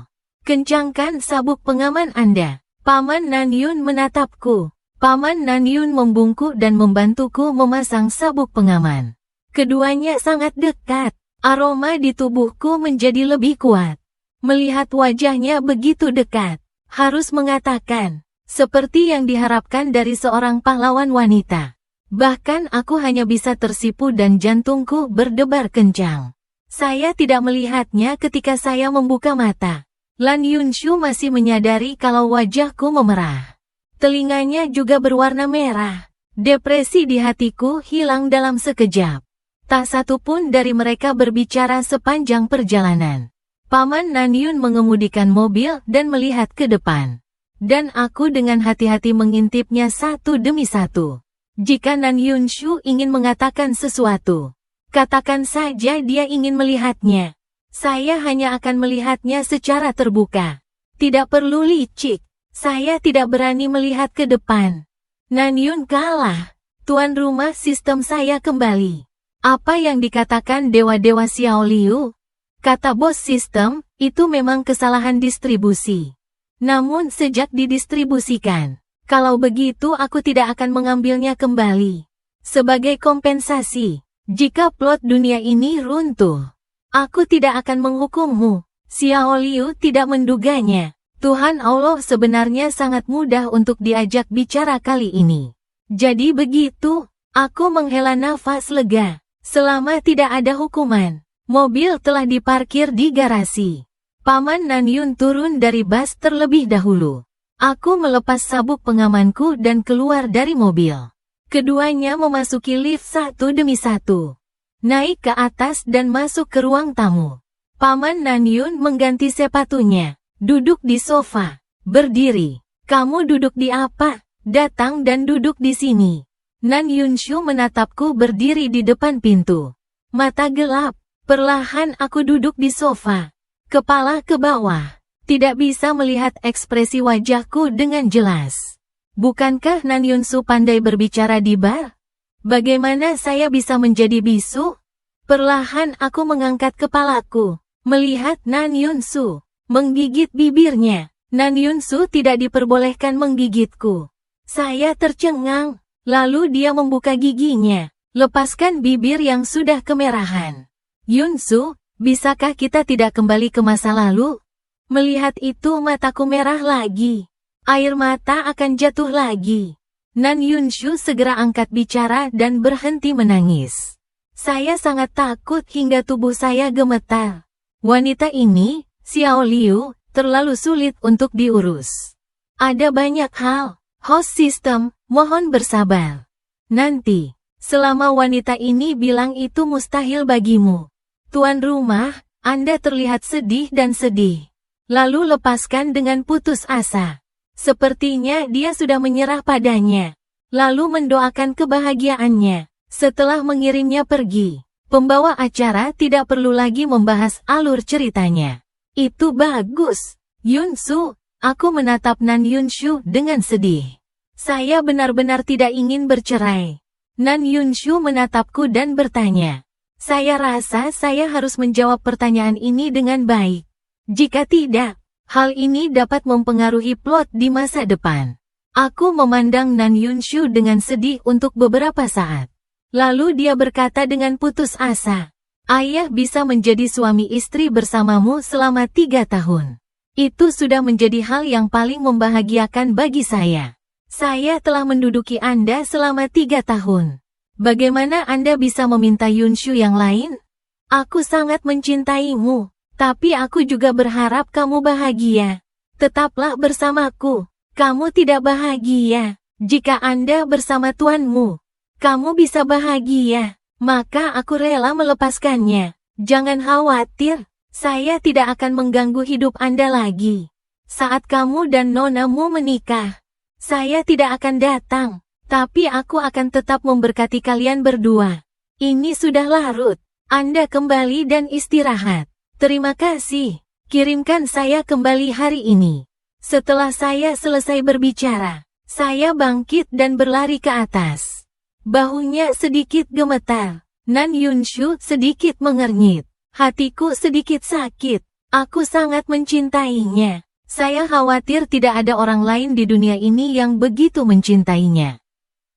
Kencangkan sabuk pengaman Anda. Paman Nanyun menatapku. Paman Nanyun membungkuk dan membantuku memasang sabuk pengaman. Keduanya sangat dekat. Aroma di tubuhku menjadi lebih kuat. Melihat wajahnya begitu dekat. Harus mengatakan, seperti yang diharapkan dari seorang pahlawan wanita. Bahkan aku hanya bisa tersipu dan jantungku berdebar kencang. Saya tidak melihatnya ketika saya membuka mata. Lan Yunshu masih menyadari kalau wajahku memerah. Telinganya juga berwarna merah. Depresi di hatiku hilang dalam sekejap. Tak satu pun dari mereka berbicara sepanjang perjalanan. Paman Nanyun mengemudikan mobil dan melihat ke depan. Dan aku dengan hati-hati mengintipnya satu demi satu. Jika Nanyun Shu ingin mengatakan sesuatu, katakan saja dia ingin melihatnya. Saya hanya akan melihatnya secara terbuka. Tidak perlu licik. Saya tidak berani melihat ke depan. Nanyun kalah. Tuan rumah sistem saya kembali. Apa yang dikatakan dewa-dewa Xiao Liu? Kata bos sistem, itu memang kesalahan distribusi. Namun sejak didistribusikan, kalau begitu aku tidak akan mengambilnya kembali. Sebagai kompensasi, jika plot dunia ini runtuh, aku tidak akan menghukummu. Xiao Liu tidak menduganya. Tuhan Allah sebenarnya sangat mudah untuk diajak bicara kali ini. Jadi begitu, aku menghela nafas lega. Selama tidak ada hukuman. Mobil telah diparkir di garasi. Paman Nanyun turun dari bus terlebih dahulu. Aku melepas sabuk pengamanku dan keluar dari mobil. Keduanya memasuki lift satu demi satu. Naik ke atas dan masuk ke ruang tamu. Paman Nanyun mengganti sepatunya. Duduk di sofa. Berdiri. Kamu duduk di apa? Datang dan duduk di sini. Nanyun Shu menatapku berdiri di depan pintu. Mata gelap. Perlahan aku duduk di sofa. Kepala ke bawah. tidak bisa melihat ekspresi wajahku dengan jelas. Bukankah Nan Yunsu pandai berbicara di bar? Bagaimana saya bisa menjadi bisu? Perlahan aku mengangkat kepalaku, melihat Nan Yunsu menggigit bibirnya. Nan Yunsu tidak diperbolehkan menggigitku. Saya tercengang, lalu dia membuka giginya, lepaskan bibir yang sudah kemerahan. Yunsu, bisakah kita tidak kembali ke masa lalu? Melihat itu mataku merah lagi. Air mata akan jatuh lagi. Nan Yunsu segera angkat bicara dan berhenti menangis. Saya sangat takut hingga tubuh saya gemetar. Wanita ini, Xiao Liu, terlalu sulit untuk diurus. Ada banyak hal. Host system, mohon bersabar. Nanti, selama wanita ini bilang itu mustahil bagimu. Tuan rumah, Anda terlihat sedih dan sedih. Lalu lepaskan dengan putus asa. Sepertinya dia sudah menyerah padanya. Lalu mendoakan kebahagiaannya. Setelah mengirimnya pergi, pembawa acara tidak perlu lagi membahas alur ceritanya. Itu bagus. Yunsu, aku menatap Nan Yunsu dengan sedih. Saya benar-benar tidak ingin bercerai. Nan Yunsu menatapku dan bertanya. Saya rasa saya harus menjawab pertanyaan ini dengan baik. Jika tidak, hal ini dapat mempengaruhi plot di masa depan. Aku memandang Nan Yunsu dengan sedih untuk beberapa saat. Lalu dia berkata dengan putus asa. Ayah bisa menjadi suami istri bersamamu selama 3 tahun. Itu sudah menjadi hal yang paling membahagiakan bagi saya. Saya telah menduduki Anda selama 3 tahun. Bagaimana Anda bisa meminta Yunsu yang lain? Aku sangat mencintaimu, tapi aku juga berharap kamu bahagia. Tetaplah bersamaku. Kamu tidak bahagia. Jika Anda bersama tuanmu, kamu bisa bahagia. Maka aku rela melepaskannya. Jangan khawatir, saya tidak akan mengganggu hidup Anda lagi. Saat kamu dan nonamu menikah, saya tidak akan datang, tapi aku akan tetap memberkati kalian berdua. Ini sudah larut. Anda kembali dan istirahat. Terima kasih. Kirimkan saya kembali hari ini. Setelah saya selesai berbicara, saya bangkit dan berlari ke atas. Bahunya sedikit gemetar. Nan Yunsu sedikit mengernyit. Hatiku sedikit sakit. Aku sangat mencintainya. Saya khawatir tidak ada orang lain di dunia ini yang begitu mencintainya.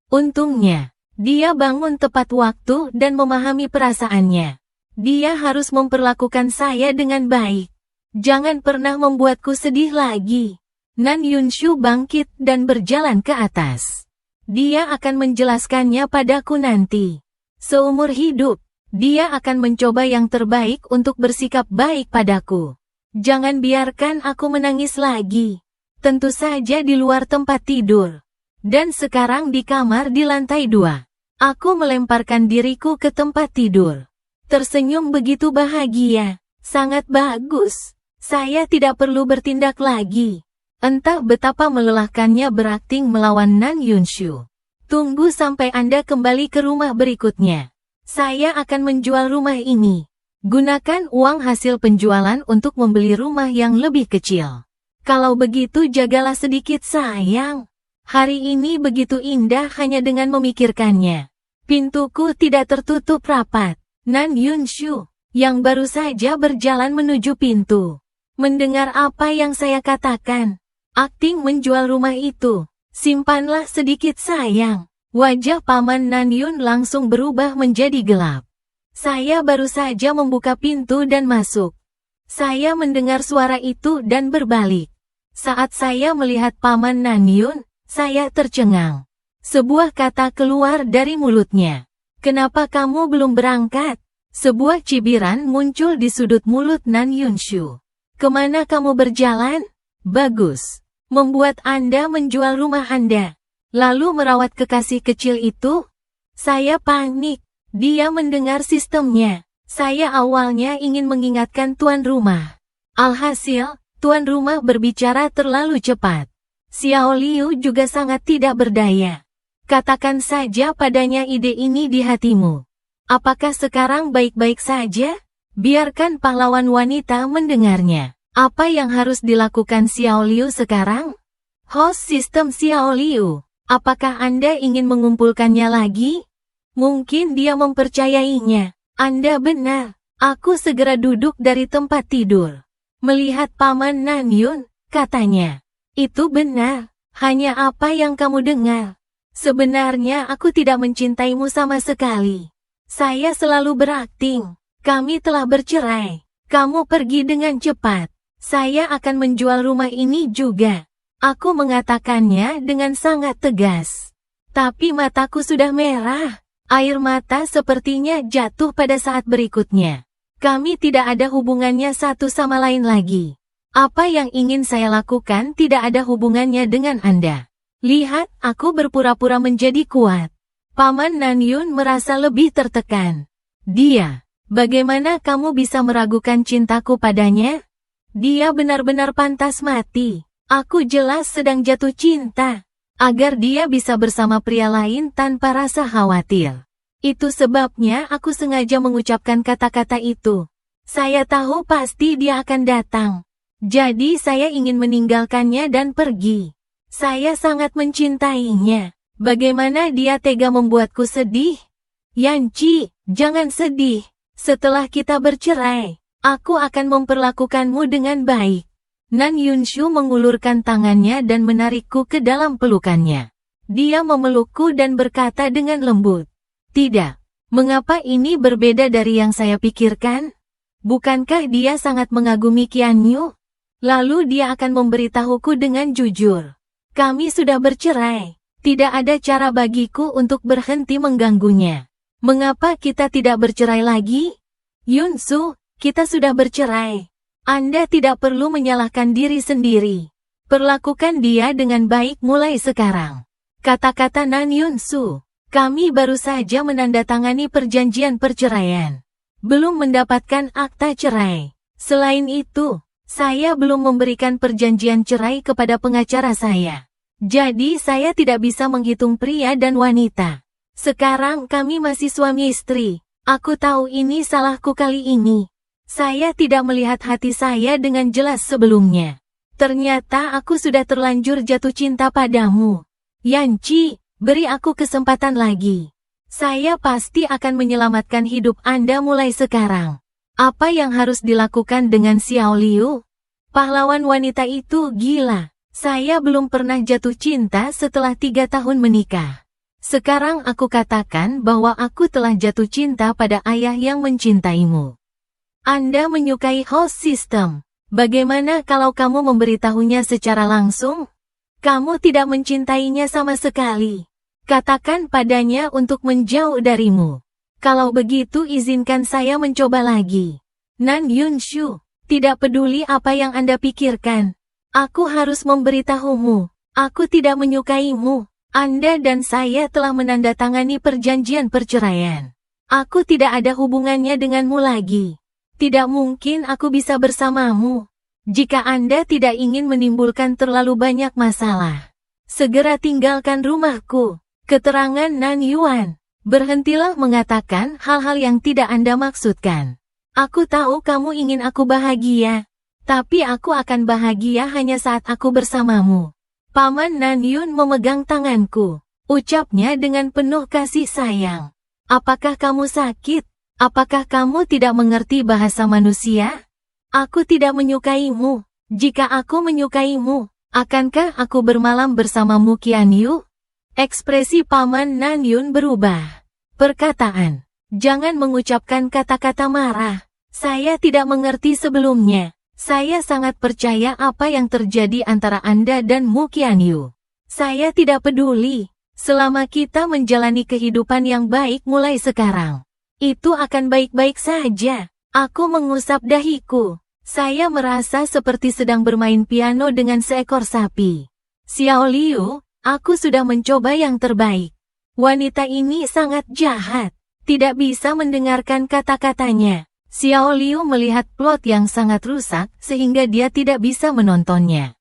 Untungnya, dia bangun tepat waktu dan memahami perasaannya. Dia harus memperlakukan saya dengan baik. Jangan pernah membuatku sedih lagi. Nan Yunsu bangkit dan berjalan ke atas. Dia akan menjelaskannya padaku nanti. Seumur hidup, dia akan mencoba yang terbaik untuk bersikap baik padaku. Jangan biarkan aku menangis lagi. Tentu saja di luar tempat tidur. Dan sekarang di kamar di lantai 2. Aku melemparkan diriku ke tempat tidur. Tersenyum begitu bahagia. Sangat bagus. Saya tidak perlu bertindak lagi. Entah betapa melelahkannya berakting melawan Nan Yunsu. Tunggu sampai Anda kembali ke rumah berikutnya. Saya akan menjual rumah ini. Gunakan uang hasil penjualan untuk membeli rumah yang lebih kecil. Kalau begitu jagalah sedikit sayang. Hari ini begitu indah hanya dengan memikirkannya. Pintuku tidak tertutup rapat. Nan Yunsu, yang baru saja berjalan menuju pintu, mendengar apa yang saya katakan. Akting menjual rumah itu. Simpanlah sedikit sayang. Wajah Paman Nan Yun langsung berubah menjadi gelap. Saya baru saja membuka pintu dan masuk. Saya mendengar suara itu dan berbalik. Saat saya melihat Paman Nan Yun, saya tercengang. Sebuah kata keluar dari mulutnya. Kenapa kamu belum berangkat? Sebuah cibiran muncul di sudut mulut Nan Yunsu. Kemana kamu berjalan? Bagus. Membuat Anda menjual rumah Anda, lalu merawat kekasih kecil itu? Saya panik. Dia mendengar sistemnya. Saya awalnya ingin mengingatkan tuan rumah. Alhasil, tuan rumah berbicara terlalu cepat. Xiao Liu juga sangat tidak berdaya. Katakan saja padanya ide ini di hatimu. Apakah sekarang baik-baik saja? Biarkan pahlawan wanita mendengarnya. Apa yang harus dilakukan Xiao Liu sekarang? Host sistem Xiao Liu, apakah Anda ingin mengumpulkannya lagi? Mungkin dia mempercayainya. Anda benar. Aku segera duduk dari tempat tidur. Melihat Paman Nanyun, katanya. Itu benar. Hanya apa yang kamu dengar. Sebenarnya aku tidak mencintaimu sama sekali. Saya selalu berakting. Kami telah bercerai. Kamu pergi dengan cepat. Saya akan menjual rumah ini juga. Aku mengatakannya dengan sangat tegas. Tapi mataku sudah merah. Air mata sepertinya jatuh pada saat berikutnya. Kami tidak ada hubungannya satu sama lain lagi. Apa yang ingin saya lakukan tidak ada hubungannya dengan Anda. Lihat, aku berpura-pura menjadi kuat. Paman Nanyun merasa lebih tertekan. Dia, bagaimana kamu bisa meragukan cintaku padanya? Dia benar-benar pantas mati. Aku jelas sedang jatuh cinta. Agar dia bisa bersama pria lain tanpa rasa khawatir. Itu sebabnya aku sengaja mengucapkan kata-kata itu. Saya tahu pasti dia akan datang. Jadi saya ingin meninggalkannya dan pergi. Saya sangat mencintainya. Bagaimana dia tega membuatku sedih? Yanci, jangan sedih. Setelah kita bercerai, aku akan memperlakukanmu dengan baik. Nan Yunshu mengulurkan tangannya dan menarikku ke dalam pelukannya. Dia memelukku dan berkata dengan lembut. Tidak. Mengapa ini berbeda dari yang saya pikirkan? Bukankah dia sangat mengagumi Qian Yu? Lalu dia akan memberitahuku dengan jujur. Kami sudah bercerai. Tidak ada cara bagiku untuk berhenti mengganggunya. Mengapa kita tidak bercerai lagi? Yunsu, kita sudah bercerai. Anda tidak perlu menyalahkan diri sendiri. Perlakukan dia dengan baik mulai sekarang. Kata-kata Nan Yunsu. Kami baru saja menandatangani perjanjian perceraian. Belum mendapatkan akta cerai. Selain itu, saya belum memberikan perjanjian cerai kepada pengacara saya. Jadi saya tidak bisa menghitung pria dan wanita. Sekarang kami masih suami istri. Aku tahu ini salahku kali ini. Saya tidak melihat hati saya dengan jelas sebelumnya. Ternyata aku sudah terlanjur jatuh cinta padamu. Yanci, beri aku kesempatan lagi. Saya pasti akan menyelamatkan hidup Anda mulai sekarang. Apa yang harus dilakukan dengan Xiao Liu? Pahlawan wanita itu gila. Saya belum pernah jatuh cinta setelah 3 tahun menikah. Sekarang aku katakan bahwa aku telah jatuh cinta pada ayah yang mencintaimu. Anda menyukai host system. Bagaimana kalau kamu memberitahunya secara langsung? Kamu tidak mencintainya sama sekali. Katakan padanya untuk menjauh darimu. Kalau begitu izinkan saya mencoba lagi. Nan Yunshu, tidak peduli apa yang Anda pikirkan. Aku harus memberitahumu. Aku tidak menyukaimu. Anda dan saya telah menandatangani perjanjian perceraian. Aku tidak ada hubungannya denganmu lagi. Tidak mungkin aku bisa bersamamu. Jika Anda tidak ingin menimbulkan terlalu banyak masalah, segera tinggalkan rumahku. Keterangan Nan Yuan. Berhentilah mengatakan hal-hal yang tidak Anda maksudkan. Aku tahu kamu ingin aku bahagia. Tapi aku akan bahagia hanya saat aku bersamamu. Paman Nan Yun memegang tanganku. Ucapnya dengan penuh kasih sayang. Apakah kamu sakit? Apakah kamu tidak mengerti bahasa manusia? Aku tidak menyukaimu. Jika aku menyukaimu, akankah aku bermalam bersamamu Qian Yu? Ekspresi Paman Nan Yun berubah. Perkataan, jangan mengucapkan kata-kata marah. Saya tidak mengerti sebelumnya. Saya sangat percaya apa yang terjadi antara Anda dan Mu Qian Yu. Saya tidak peduli. Selama kita menjalani kehidupan yang baik mulai sekarang, itu akan baik-baik saja. Aku mengusap dahiku. Saya merasa seperti sedang bermain piano dengan seekor sapi. Xiao Liu, aku sudah mencoba yang terbaik. Wanita ini sangat jahat. Tidak bisa mendengarkan kata-katanya. Xiao Liu melihat plot yang sangat rusak sehingga dia tidak bisa menontonnya.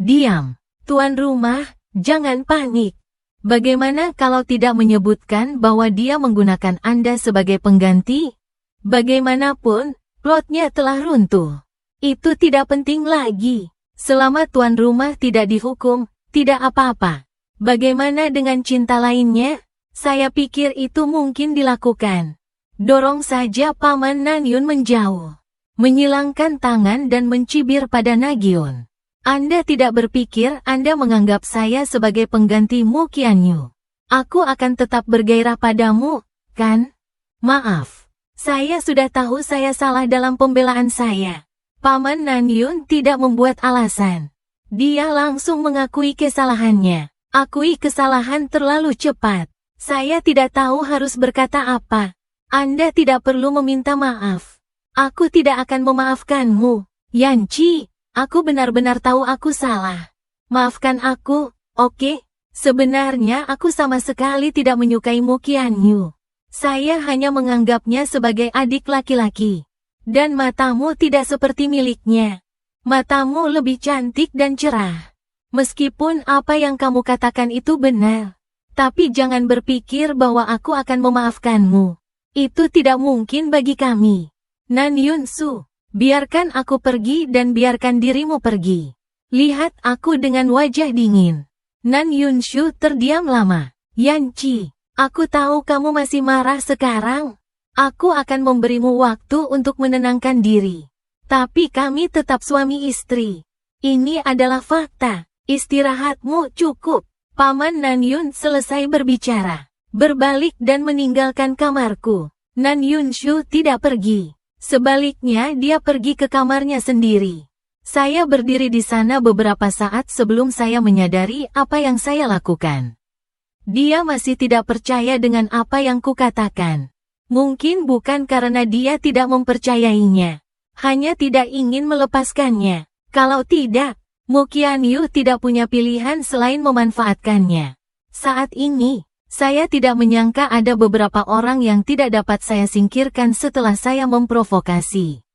Diam, tuan rumah, jangan panik. Bagaimana kalau tidak menyebutkan bahwa dia menggunakan Anda sebagai pengganti? Bagaimanapun, plotnya telah runtuh. Itu tidak penting lagi. Selama tuan rumah tidak dihukum, tidak apa-apa. Bagaimana dengan cinta lainnya? Saya pikir itu mungkin dilakukan. Dorong saja Paman Nanyun menjauh. Menyilangkan tangan dan mencibir pada Nagyun. Anda tidak berpikir Anda menganggap saya sebagai pengganti Mu Qianyu. Aku akan tetap bergairah padamu, kan? Maaf. Saya sudah tahu saya salah dalam pembelaan saya. Paman Nanyun tidak membuat alasan. Dia langsung mengakui kesalahannya. Akui kesalahan terlalu cepat. Saya tidak tahu harus berkata apa. Anda tidak perlu meminta maaf. Aku tidak akan memaafkanmu. Yanci, aku benar-benar tahu aku salah. Maafkan aku, oke? Sebenarnya aku sama sekali tidak menyukai Mu Qianyu. Saya hanya menganggapnya sebagai adik laki-laki. Dan matamu tidak seperti miliknya. Matamu lebih cantik dan cerah. Meskipun apa yang kamu katakan itu benar. Tapi jangan berpikir bahwa aku akan memaafkanmu. Itu tidak mungkin bagi kami. Nanyun Su, biarkan aku pergi dan biarkan dirimu pergi. Lihat aku dengan wajah dingin. Nanyun Shu terdiam lama. Yanci, aku tahu kamu masih marah sekarang. Aku akan memberimu waktu untuk menenangkan diri. Tapi kami tetap suami istri. Ini adalah fakta. Istirahatmu cukup. Paman Nanyun selesai berbicara. Berbalik dan meninggalkan kamarku. Nanyun Shu tidak pergi. Sebaliknya dia pergi ke kamarnya sendiri. Saya berdiri di sana beberapa saat sebelum saya menyadari apa yang saya lakukan. Dia masih tidak percaya dengan apa yang kukatakan. Mungkin bukan karena dia tidak mempercayainya. Hanya tidak ingin melepaskannya. Kalau tidak, Mu Qianyu tidak punya pilihan selain memanfaatkannya. Saat ini, saya tidak menyangka ada beberapa orang yang tidak dapat saya singkirkan setelah saya memprovokasi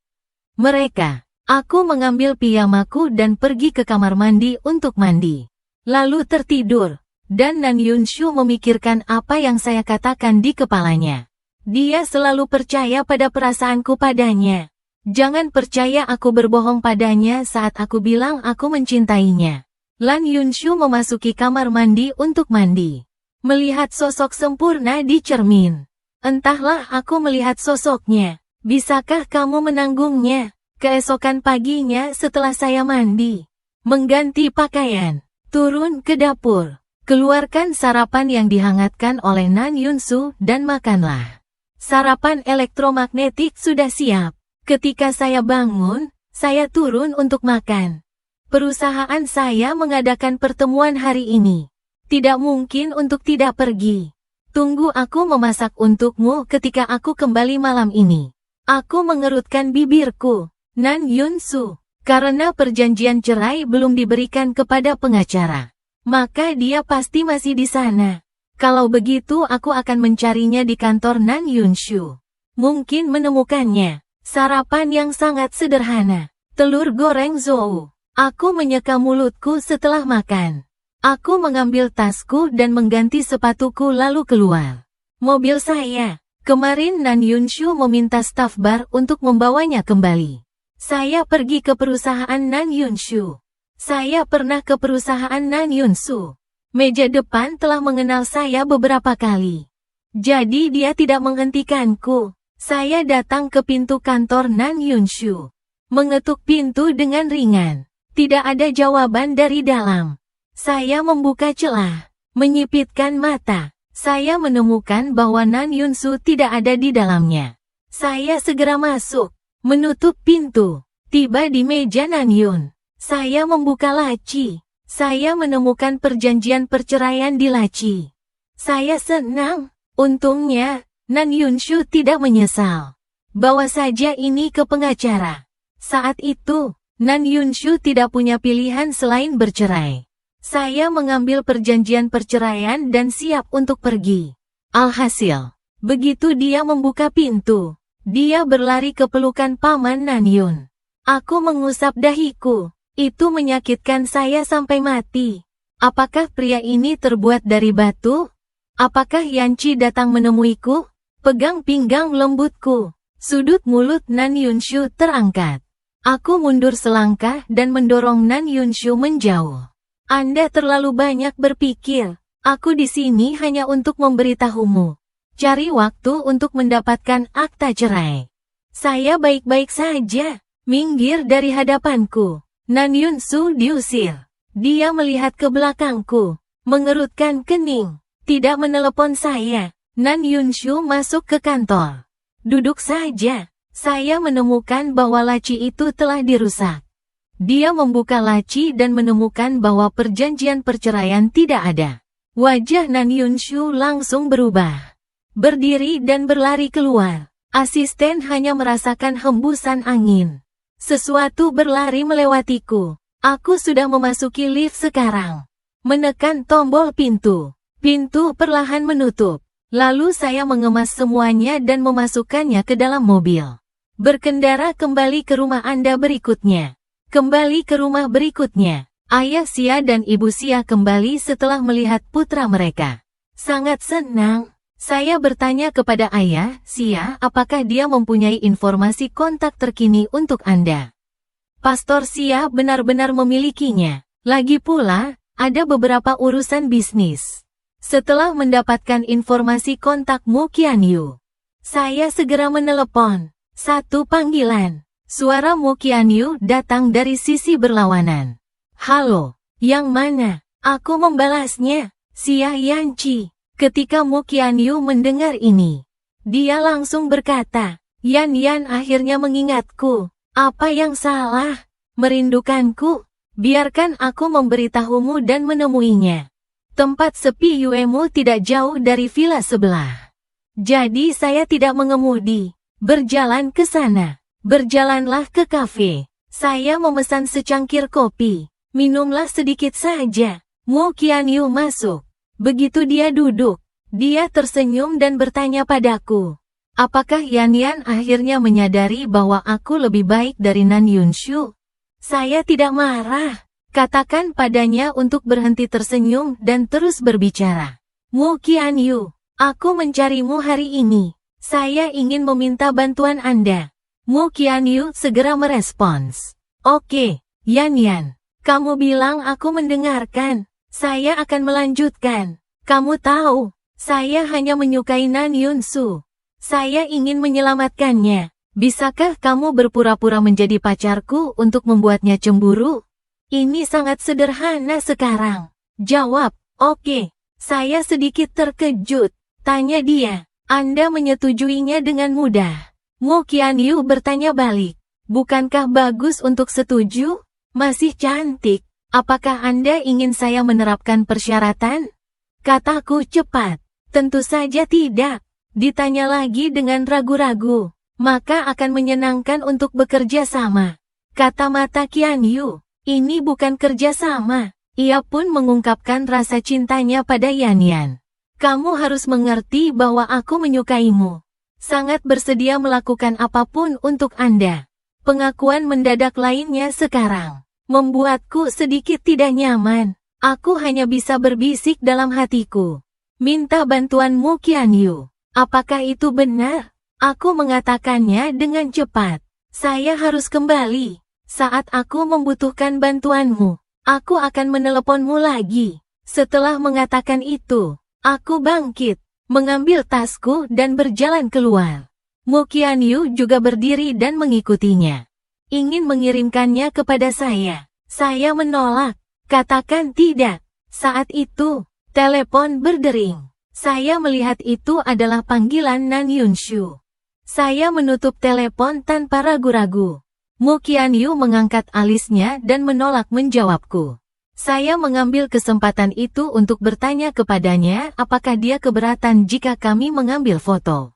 mereka. Aku mengambil piyamaku dan pergi ke kamar mandi untuk mandi. Lalu tertidur, dan Nanyun Shu memikirkan apa yang saya katakan di kepalanya. Dia selalu percaya pada perasaanku padanya. Jangan percaya aku berbohong padanya saat aku bilang aku mencintainya. Lan Yunshu memasuki kamar mandi untuk mandi. Melihat sosok sempurna di cermin. Entahlah aku melihat sosoknya. Bisakah kamu menanggungnya? Keesokan paginya setelah saya mandi. Mengganti pakaian. Turun ke dapur. Keluarkan sarapan yang dihangatkan oleh Nan Yunsu dan makanlah. Sarapan elektromagnetik sudah siap. Ketika saya bangun, saya turun untuk makan. Perusahaan saya mengadakan pertemuan hari ini. Tidak mungkin untuk tidak pergi. Tunggu aku memasak untukmu ketika aku kembali malam ini. Aku mengerutkan bibirku. Nan Yunsu, karena perjanjian cerai belum diberikan kepada pengacara. Maka dia pasti masih di sana. Kalau begitu aku akan mencarinya di kantor Nan Yunshu. Mungkin menemukannya. Sarapan yang sangat sederhana. Telur goreng zou. Aku menyeka mulutku setelah makan. Aku mengambil tasku dan mengganti sepatuku lalu keluar. Mobil saya. Kemarin Nan Yunshu meminta staf bar untuk membawanya kembali. Saya pergi ke perusahaan Nan Yunshu. Saya pernah ke perusahaan Nan Yunsu. Meja depan telah mengenal saya beberapa kali. Jadi dia tidak menghentikanku. Saya datang ke pintu kantor Nan Yunshu. Mengetuk pintu dengan ringan. Tidak ada jawaban dari dalam. Saya membuka celah. Menyipitkan mata. Saya menemukan bahwa Nan Yunsu tidak ada di dalamnya. Saya segera masuk. Menutup pintu. Tiba di meja Nan Yun. Saya membuka laci. Saya menemukan perjanjian perceraian di laci. Saya senang. Untungnya, Nan Yunshu tidak menyesal. Bawa saja ini ke pengacara. Saat itu, Nan Yunshu tidak punya pilihan selain bercerai. Saya mengambil perjanjian perceraian dan siap untuk pergi. Alhasil, begitu dia membuka pintu, dia berlari ke pelukan Paman Nan Yun. Aku mengusap dahiku. Itu menyakitkan saya sampai mati. Apakah pria ini terbuat dari batu? Apakah Yanci datang menemuiku? Pegang pinggang lembutku. Sudut mulut Nan Yunshu terangkat. Aku mundur selangkah dan mendorong Nan Yunshu menjauh. Anda terlalu banyak berpikir. Aku di sini hanya untuk memberitahumu. Cari waktu untuk mendapatkan akta cerai. Saya baik-baik saja. Minggir dari hadapanku. Nan Yunshu diusir. Dia melihat ke belakangku. Mengerutkan kening. Tidak menelepon saya. Nan Yunshu masuk ke kantor. Duduk saja. Saya menemukan bahwa laci itu telah dirusak. Dia membuka laci dan menemukan bahwa perjanjian perceraian tidak ada. Wajah Nan Yunshu langsung berubah. Berdiri dan berlari keluar. Asisten hanya merasakan hembusan angin. Sesuatu berlari melewatiku. Aku sudah memasuki lift sekarang. Menekan tombol pintu. Pintu perlahan menutup. Lalu saya mengemas semuanya dan memasukkannya ke dalam mobil. Berkendara kembali ke rumah Anda berikutnya. Kembali ke rumah berikutnya. Ayah Xia dan Ibu Xia kembali setelah melihat putra mereka. Sangat senang. Saya bertanya kepada Ayah Xia apakah dia mempunyai informasi kontak terkini untuk Anda. Pastor Xia benar-benar memilikinya. Lagi pula, ada beberapa urusan bisnis. Setelah mendapatkan informasi kontak Mu Qianyu, saya segera menelepon. Satu panggilan. Suara Mu Qianyu datang dari sisi berlawanan. Halo, yang mana? Aku membalasnya. Xia Yanqi. Ketika Mu Qianyu mendengar ini, dia langsung berkata, Yan akhirnya mengingatku. Apa yang salah? Merindukanku? Biarkan aku memberitahumu dan menemuinya. Tempat sepi Yuemu tidak jauh dari villa sebelah. Jadi saya tidak mengemudi. Berjalan ke sana. Berjalanlah ke kafe. Saya memesan secangkir kopi. Minumlah sedikit saja. Mu Qianyu masuk. Begitu dia duduk, dia tersenyum dan bertanya padaku. Apakah Yan akhirnya menyadari bahwa aku lebih baik dari Nan Yunshu? Saya tidak marah. Katakan padanya untuk berhenti tersenyum dan terus berbicara. Mu Qianyu, aku mencarimu hari ini. Saya ingin meminta bantuan Anda. Mu Qianyu segera merespons. Oke, Yan, kamu bilang aku mendengarkan. Saya akan melanjutkan. Kamu tahu, saya hanya menyukai Nan Yunshu. Saya ingin menyelamatkannya. Bisakah kamu berpura-pura menjadi pacarku untuk membuatnya cemburu? Ini sangat sederhana sekarang. Jawab, oke. Saya sedikit terkejut. Tanya dia. Anda menyetujuinya dengan mudah. Mu Qianyu bertanya balik. Bukankah bagus untuk setuju? Masih cantik. Apakah Anda ingin saya menerapkan persyaratan? Kataku cepat. Tentu saja tidak. Ditanya lagi dengan ragu-ragu. Maka akan menyenangkan untuk bekerja sama. Kata mata Qianyu. Ini bukan kerja sama. Ia pun mengungkapkan rasa cintanya pada Yan. Kamu harus mengerti bahwa aku menyukaimu. Sangat bersedia melakukan apapun untuk Anda. Pengakuan mendadak lainnya sekarang membuatku sedikit tidak nyaman. Aku hanya bisa berbisik dalam hatiku. Minta bantuan Mu Qianyu. Apakah itu benar? Aku mengatakannya dengan cepat. Saya harus kembali. Saat aku membutuhkan bantuanmu, aku akan meneleponmu lagi. Setelah mengatakan itu, aku bangkit, mengambil tasku dan berjalan keluar. Mu Qianyu juga berdiri dan mengikutinya. Ingin mengirimkannya kepada saya. Saya menolak. Katakan tidak. Saat itu, telepon berdering. Saya melihat itu adalah panggilan Nan Yunshu. Saya menutup telepon tanpa ragu-ragu. Mu Qianyu mengangkat alisnya dan menolak menjawabku. Saya mengambil kesempatan itu untuk bertanya kepadanya apakah dia keberatan jika kami mengambil foto.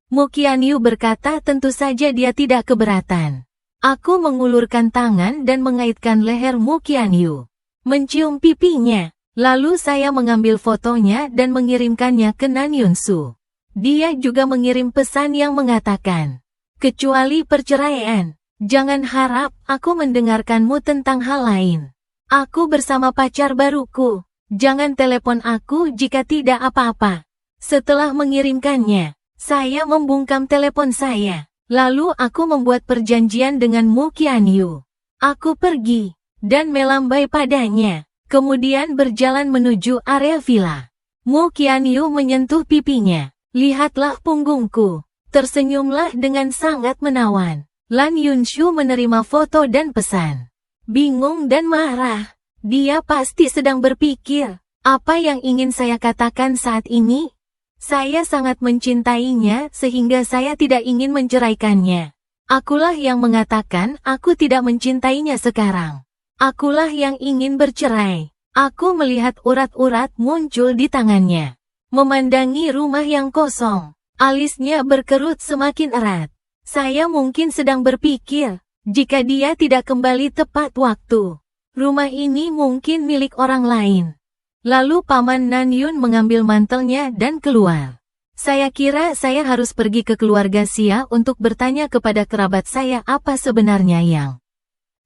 Mu Qianyu berkata tentu saja dia tidak keberatan. Aku mengulurkan tangan dan mengaitkan leher Mu Qianyu. Mencium pipinya. Lalu saya mengambil fotonya dan mengirimkannya ke Nan Yunshu. Dia juga mengirim pesan yang mengatakan, kecuali perceraian, jangan harap aku mendengarkanmu tentang hal lain. Aku bersama pacar baruku. Jangan telepon aku jika tidak apa-apa. Setelah mengirimkannya, saya membungkam telepon saya. Lalu aku membuat perjanjian dengan Mu Qianyu. Aku pergi dan melambai padanya, kemudian berjalan menuju area villa. Mu Qianyu menyentuh pipinya. Lihatlah punggungku. Tersenyumlah dengan sangat menawan. Lan Yunshu menerima foto dan pesan. Bingung dan marah. Dia pasti sedang berpikir, apa yang ingin saya katakan saat ini? Saya sangat mencintainya sehingga saya tidak ingin menceraikannya. Akulah yang mengatakan aku tidak mencintainya sekarang. Akulah yang ingin bercerai. Aku melihat urat-urat muncul di tangannya. Memandangi rumah yang kosong. Alisnya berkerut semakin erat. Saya mungkin sedang berpikir, jika dia tidak kembali tepat waktu, rumah ini mungkin milik orang lain. Lalu Paman Nanyun mengambil mantelnya dan keluar. Saya kira saya harus pergi ke keluarga Xia untuk bertanya kepada kerabat saya apa sebenarnya yang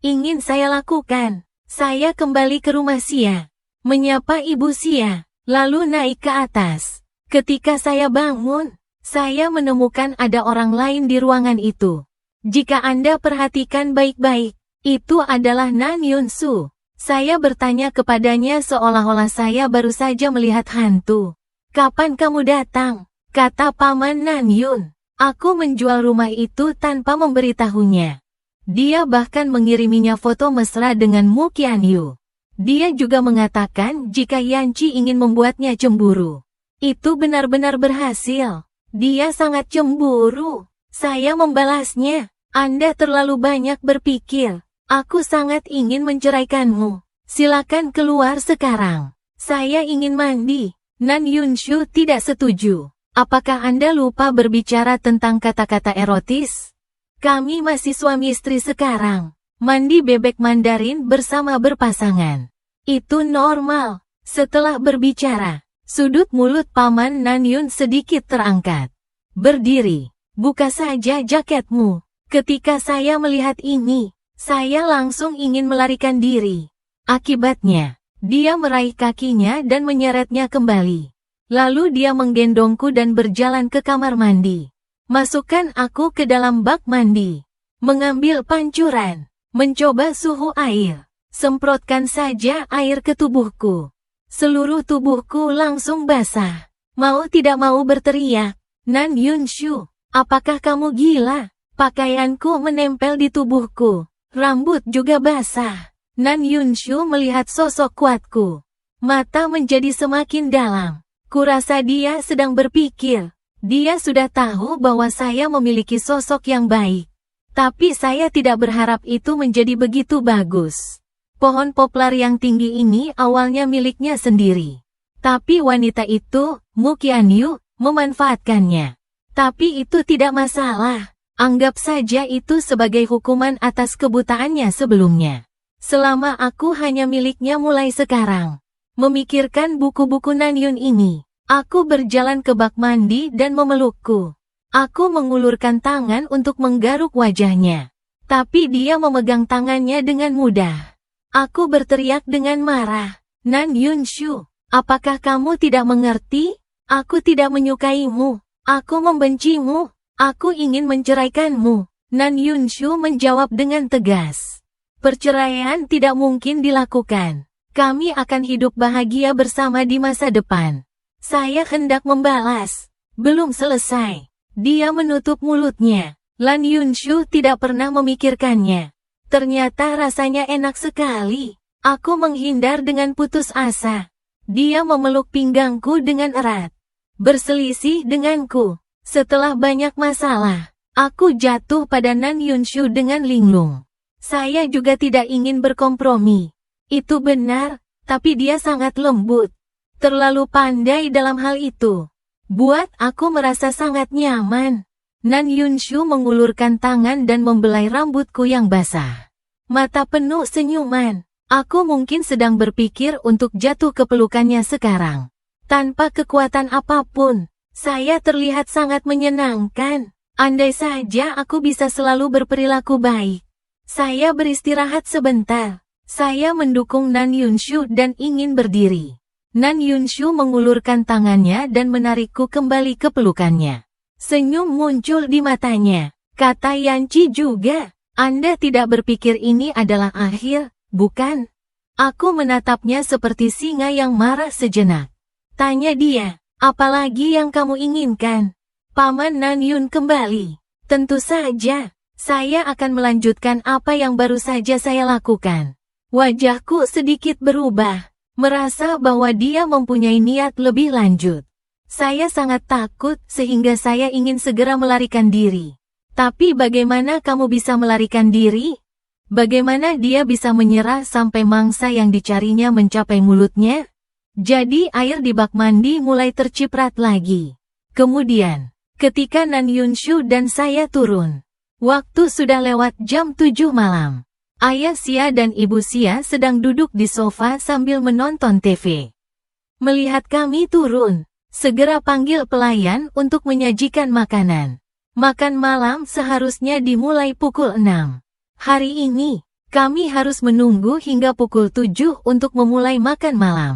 ingin saya lakukan. Saya kembali ke rumah Xia, menyapa Ibu Xia, lalu naik ke atas. Ketika saya bangun, saya menemukan ada orang lain di ruangan itu. Jika Anda perhatikan baik-baik, itu adalah Nan Yunsu. Saya bertanya kepadanya seolah-olah saya baru saja melihat hantu. Kapan kamu datang? Kata Paman Nan Yun. Aku menjual rumah itu tanpa memberitahunya. Dia bahkan mengiriminya foto mesra dengan Mu Qianyu. Dia juga mengatakan jika Yanchi ingin membuatnya cemburu. Itu benar-benar berhasil. Dia sangat cemburu. Saya membalasnya. Anda terlalu banyak berpikir. Aku sangat ingin menceraikanmu. Silakan keluar sekarang. Saya ingin mandi. Nan Yunshu tidak setuju. Apakah Anda lupa berbicara tentang kata-kata erotis? Kami masih suami istri sekarang. Mandi bebek Mandarin bersama berpasangan. Itu normal. Setelah berbicara, sudut mulut Paman Nanyun sedikit terangkat. Berdiri, buka saja jaketmu. Ketika saya melihat ini, saya langsung ingin melarikan diri. Akibatnya, dia meraih kakinya dan menyeretnya kembali. Lalu dia menggendongku dan berjalan ke kamar mandi. Masukkan aku ke dalam bak mandi. Mengambil pancuran, mencoba suhu air. Semprotkan saja air ke tubuhku. Seluruh tubuhku langsung basah. Mau tidak mau berteriak, Nan Yunshu, apakah kamu gila? Pakaianku menempel di tubuhku. Rambut juga basah. Nan Yunshu melihat sosok kuatku. Mata menjadi semakin dalam. Kurasa dia sedang berpikir. Dia sudah tahu bahwa saya memiliki sosok yang baik. Tapi saya tidak berharap itu menjadi begitu bagus. Pohon poplar yang tinggi ini awalnya miliknya sendiri. Tapi wanita itu, Mu Qianyu, memanfaatkannya. Tapi itu tidak masalah. Anggap saja itu sebagai hukuman atas kebutaannya sebelumnya. Selama aku hanya miliknya mulai sekarang. Memikirkan buku-buku Nanyun ini, aku berjalan ke bak mandi dan memelukku. Aku mengulurkan tangan untuk menggaruk wajahnya. Tapi dia memegang tangannya dengan mudah. Aku berteriak dengan marah. Nan Yunshu, apakah kamu tidak mengerti? Aku tidak menyukaimu. Aku membencimu. Aku ingin menceraikanmu. Nan Yunshu menjawab dengan tegas. Perceraian tidak mungkin dilakukan. Kami akan hidup bahagia bersama di masa depan. Saya hendak membalas. Belum selesai. Dia menutup mulutnya. Lan Yunshu tidak pernah memikirkannya. Ternyata rasanya enak sekali. Aku menghindar dengan putus asa. Dia memeluk pinggangku dengan erat. Berselisih denganku. Setelah banyak masalah, aku jatuh pada Nan Yunshu dengan linglung. Saya juga tidak ingin berkompromi. Itu benar, tapi dia sangat lembut. Terlalu pandai dalam hal itu. Buat aku merasa sangat nyaman. Nan Yunshu mengulurkan tangan dan membelai rambutku yang basah. Mata penuh senyuman. Aku mungkin sedang berpikir untuk jatuh ke pelukannya sekarang. Tanpa kekuatan apapun, saya terlihat sangat menyenangkan. Andai saja aku bisa selalu berperilaku baik. Saya beristirahat sebentar. Saya mendukung Nan Yunshu dan ingin berdiri. Nan Yunshu mengulurkan tangannya dan menarikku kembali ke pelukannya. Senyum muncul di matanya. Kata Yanci juga. Anda tidak berpikir ini adalah akhir, bukan? Aku menatapnya seperti singa yang marah sejenak. Tanya dia, apalagi yang kamu inginkan? Paman Nanyun kembali. Tentu saja, saya akan melanjutkan apa yang baru saja saya lakukan. Wajahku sedikit berubah, merasa bahwa dia mempunyai niat lebih lanjut. Saya sangat takut sehingga saya ingin segera melarikan diri. Tapi bagaimana kamu bisa melarikan diri? Bagaimana dia bisa menyerah sampai mangsa yang dicarinya mencapai mulutnya? Jadi air di bak mandi mulai terciprat lagi. Kemudian, ketika Nan Yunshu dan saya turun, waktu sudah lewat jam 7 malam. Ayah Xia dan Ibu Xia sedang duduk di sofa sambil menonton TV. Melihat kami turun, segera panggil pelayan untuk menyajikan makanan. Makan malam seharusnya dimulai pukul 6. Hari ini, kami harus menunggu hingga pukul 7 untuk memulai makan malam.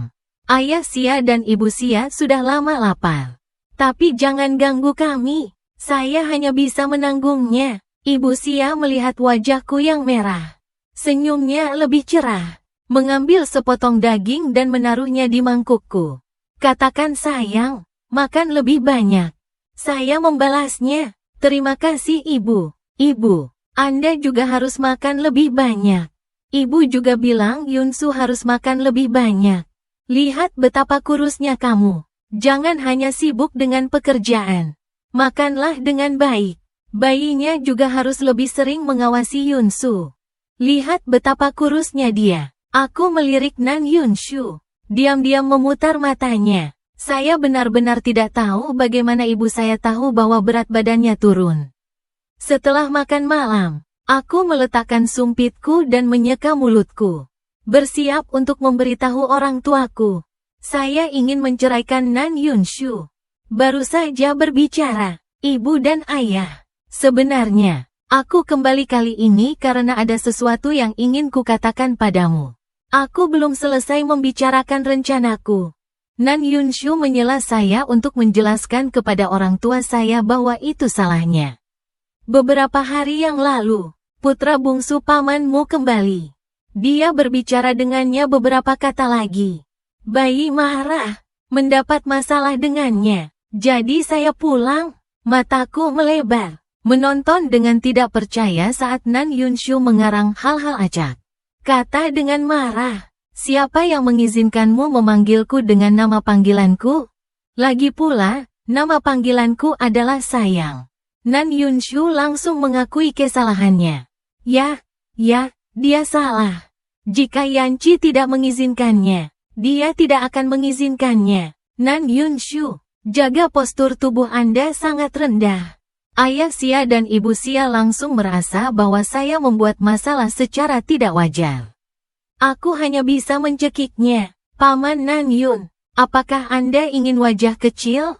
Ayah Xia dan Ibu Xia sudah lama lapar. Tapi jangan ganggu kami, saya hanya bisa menanggungnya. Ibu Xia melihat wajahku yang merah. Senyumnya lebih cerah. Mengambil sepotong daging dan menaruhnya di mangkukku. Katakan sayang, makan lebih banyak. Saya membalasnya, terima kasih ibu. Ibu, Anda juga harus makan lebih banyak. Ibu juga bilang Yunsu harus makan lebih banyak. Lihat betapa kurusnya kamu. Jangan hanya sibuk dengan pekerjaan. Makanlah dengan baik. Bayinya juga harus lebih sering mengawasi Yunsu. Lihat betapa kurusnya dia. Aku melirik Nan Yunshu. Diam-diam memutar matanya. Saya benar-benar tidak tahu bagaimana ibu saya tahu bahwa berat badannya turun. Setelah makan malam, aku meletakkan sumpitku dan menyeka mulutku. Bersiap untuk memberitahu orang tuaku. Saya ingin menceraikan Nan Yunshu. Baru saja berbicara, ibu dan ayah. Sebenarnya, aku kembali kali ini karena ada sesuatu yang ingin kukatakan padamu. Aku belum selesai membicarakan rencanaku. Nan Yunshu menyela saya untuk menjelaskan kepada orang tua saya bahwa itu salahnya. Beberapa hari yang lalu, putra bungsu pamanmu kembali. Dia berbicara dengannya beberapa kata lagi. Bayi marah, mendapat masalah dengannya. Jadi saya pulang, mataku melebar. Menonton dengan tidak percaya saat Nan Yunshu mengarang hal-hal acak. Kata dengan marah, siapa yang mengizinkanmu memanggilku dengan nama panggilanku? Lagi pula, nama panggilanku adalah sayang. Nan Yunshu langsung mengakui kesalahannya. Ya, dia salah. Jika Yanci tidak mengizinkannya, dia tidak akan mengizinkannya. Nan Yunshu, jaga postur tubuh Anda sangat rendah. Ayah Xia dan Ibu Xia langsung merasa bahwa saya membuat masalah secara tidak wajar. Aku hanya bisa mencekiknya. Paman Nan Yun, apakah Anda ingin wajah kecil?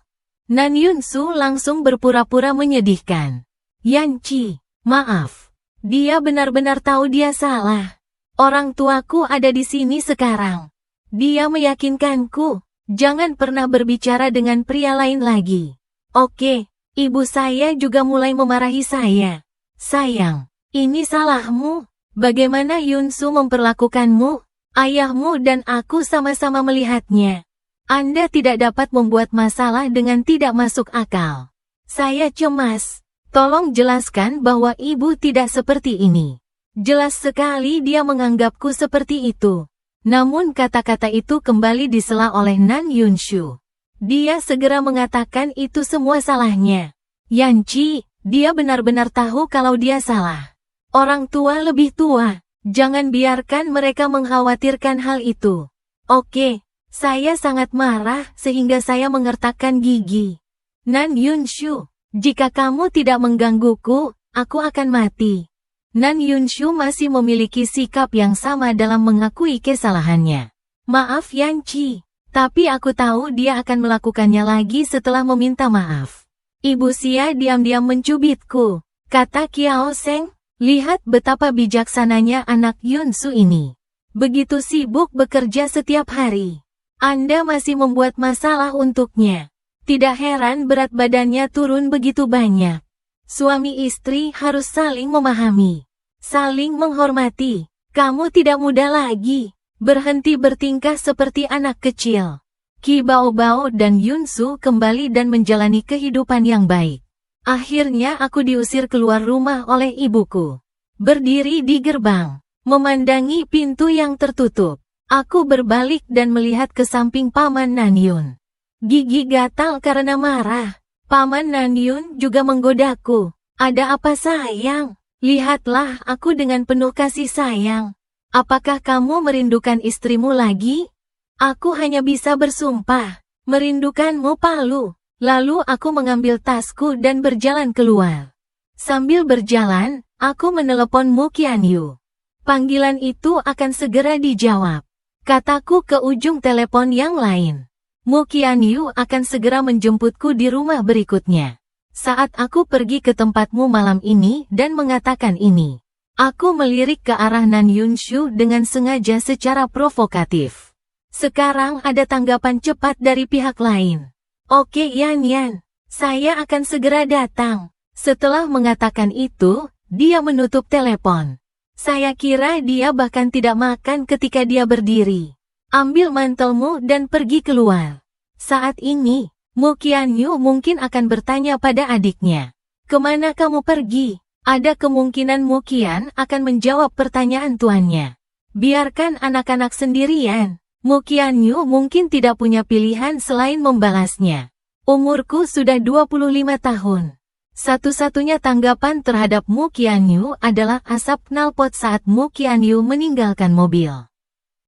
Nan Yunsu langsung berpura-pura menyedihkan. Yanci, maaf. Dia benar-benar tahu dia salah. Orang tuaku ada di sini sekarang. Dia meyakinkanku, jangan pernah berbicara dengan pria lain lagi. Oke, ibu saya juga mulai memarahi saya. Sayang, ini salahmu. Bagaimana Yunsu memperlakukanmu? Ayahmu dan aku sama-sama melihatnya. Anda tidak dapat membuat masalah dengan tidak masuk akal. Saya cemas. Tolong jelaskan bahwa ibu tidak seperti ini. Jelas sekali dia menganggapku seperti itu. Namun kata-kata itu kembali disela oleh Nan Yunshu. Dia segera mengatakan itu semua salahnya. Yanci, dia benar-benar tahu kalau dia salah. Orang tua lebih tua. Jangan biarkan mereka mengkhawatirkan hal itu. Oke. Saya sangat marah sehingga saya mengertakkan gigi. Nan Yunshu, jika kamu tidak menggangguku, aku akan mati. Nan Yunshu masih memiliki sikap yang sama dalam mengakui kesalahannya. Maaf Yanci, tapi aku tahu dia akan melakukannya lagi setelah meminta maaf. Ibu Xia diam-diam mencubitku. Kata Kiao Seng, lihat betapa bijaksananya anak Yunsu ini. Begitu sibuk bekerja setiap hari. Anda masih membuat masalah untuknya. Tidak heran berat badannya turun begitu banyak. Suami istri harus saling memahami, saling menghormati. Kamu tidak muda lagi. Berhenti bertingkah seperti anak kecil. Qi Baobao dan Yunsu kembali dan menjalani kehidupan yang baik. Akhirnya aku diusir keluar rumah oleh ibuku. Berdiri di gerbang, memandangi pintu yang tertutup. Aku berbalik dan melihat ke samping Paman Nanyun. Gigi gatal karena marah. Paman Nanyun juga menggodaku. Ada apa sayang? Lihatlah aku dengan penuh kasih sayang. Apakah kamu merindukan istrimu lagi? Aku hanya bisa bersumpah, merindukanmu Palu. Lalu aku mengambil tasku dan berjalan keluar. Sambil berjalan, aku menelepon Mu Qianyu. Panggilan itu akan segera dijawab, kataku ke ujung telepon yang lain. Mu Qianyu akan segera menjemputku di rumah berikutnya. Saat aku pergi ke tempatmu malam ini dan mengatakan ini, aku melirik ke arah Nan Yunshu dengan sengaja secara provokatif. Sekarang ada tanggapan cepat dari pihak lain. Oke Yan Yan, saya akan segera datang. Setelah mengatakan itu, dia menutup telepon. Saya kira dia bahkan tidak makan ketika dia berdiri. Ambil mantelmu dan pergi keluar. Saat ini, Mu Qianyu mungkin akan bertanya pada adiknya. Kemana kamu pergi? Ada kemungkinan Mu Qian akan menjawab pertanyaan tuannya. Biarkan anak-anak sendirian. Mu Qianyu mungkin tidak punya pilihan selain membalasnya. Umurku sudah 25 tahun. Satu-satunya tanggapan terhadap Mu Qianyu adalah asap knalpot saat Mu Qianyu meninggalkan mobil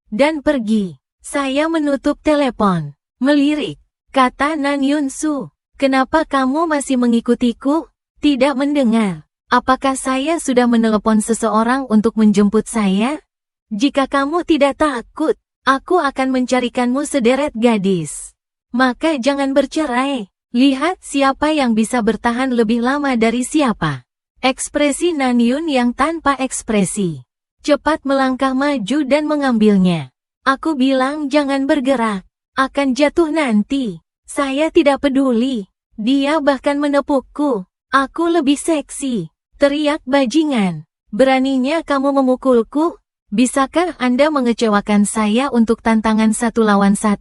dan pergi. Saya menutup telepon. Melirik, kata Nan Yunsu. Kenapa kamu masih mengikutiku? Tidak mendengar. Apakah saya sudah menelepon seseorang untuk menjemput saya? Jika kamu tidak takut, aku akan mencarikanmu sederet gadis. Maka jangan bercerai. Lihat siapa yang bisa bertahan lebih lama dari siapa. Ekspresi Nanyun yang tanpa ekspresi. Cepat melangkah maju dan mengambilnya. Aku bilang jangan bergerak. Akan jatuh nanti. Saya tidak peduli. Dia bahkan menepukku. Aku lebih seksi. Teriak bajingan. Beraninya kamu memukulku? Bisakah Anda mengecewakan saya untuk tantangan 1 lawan 1?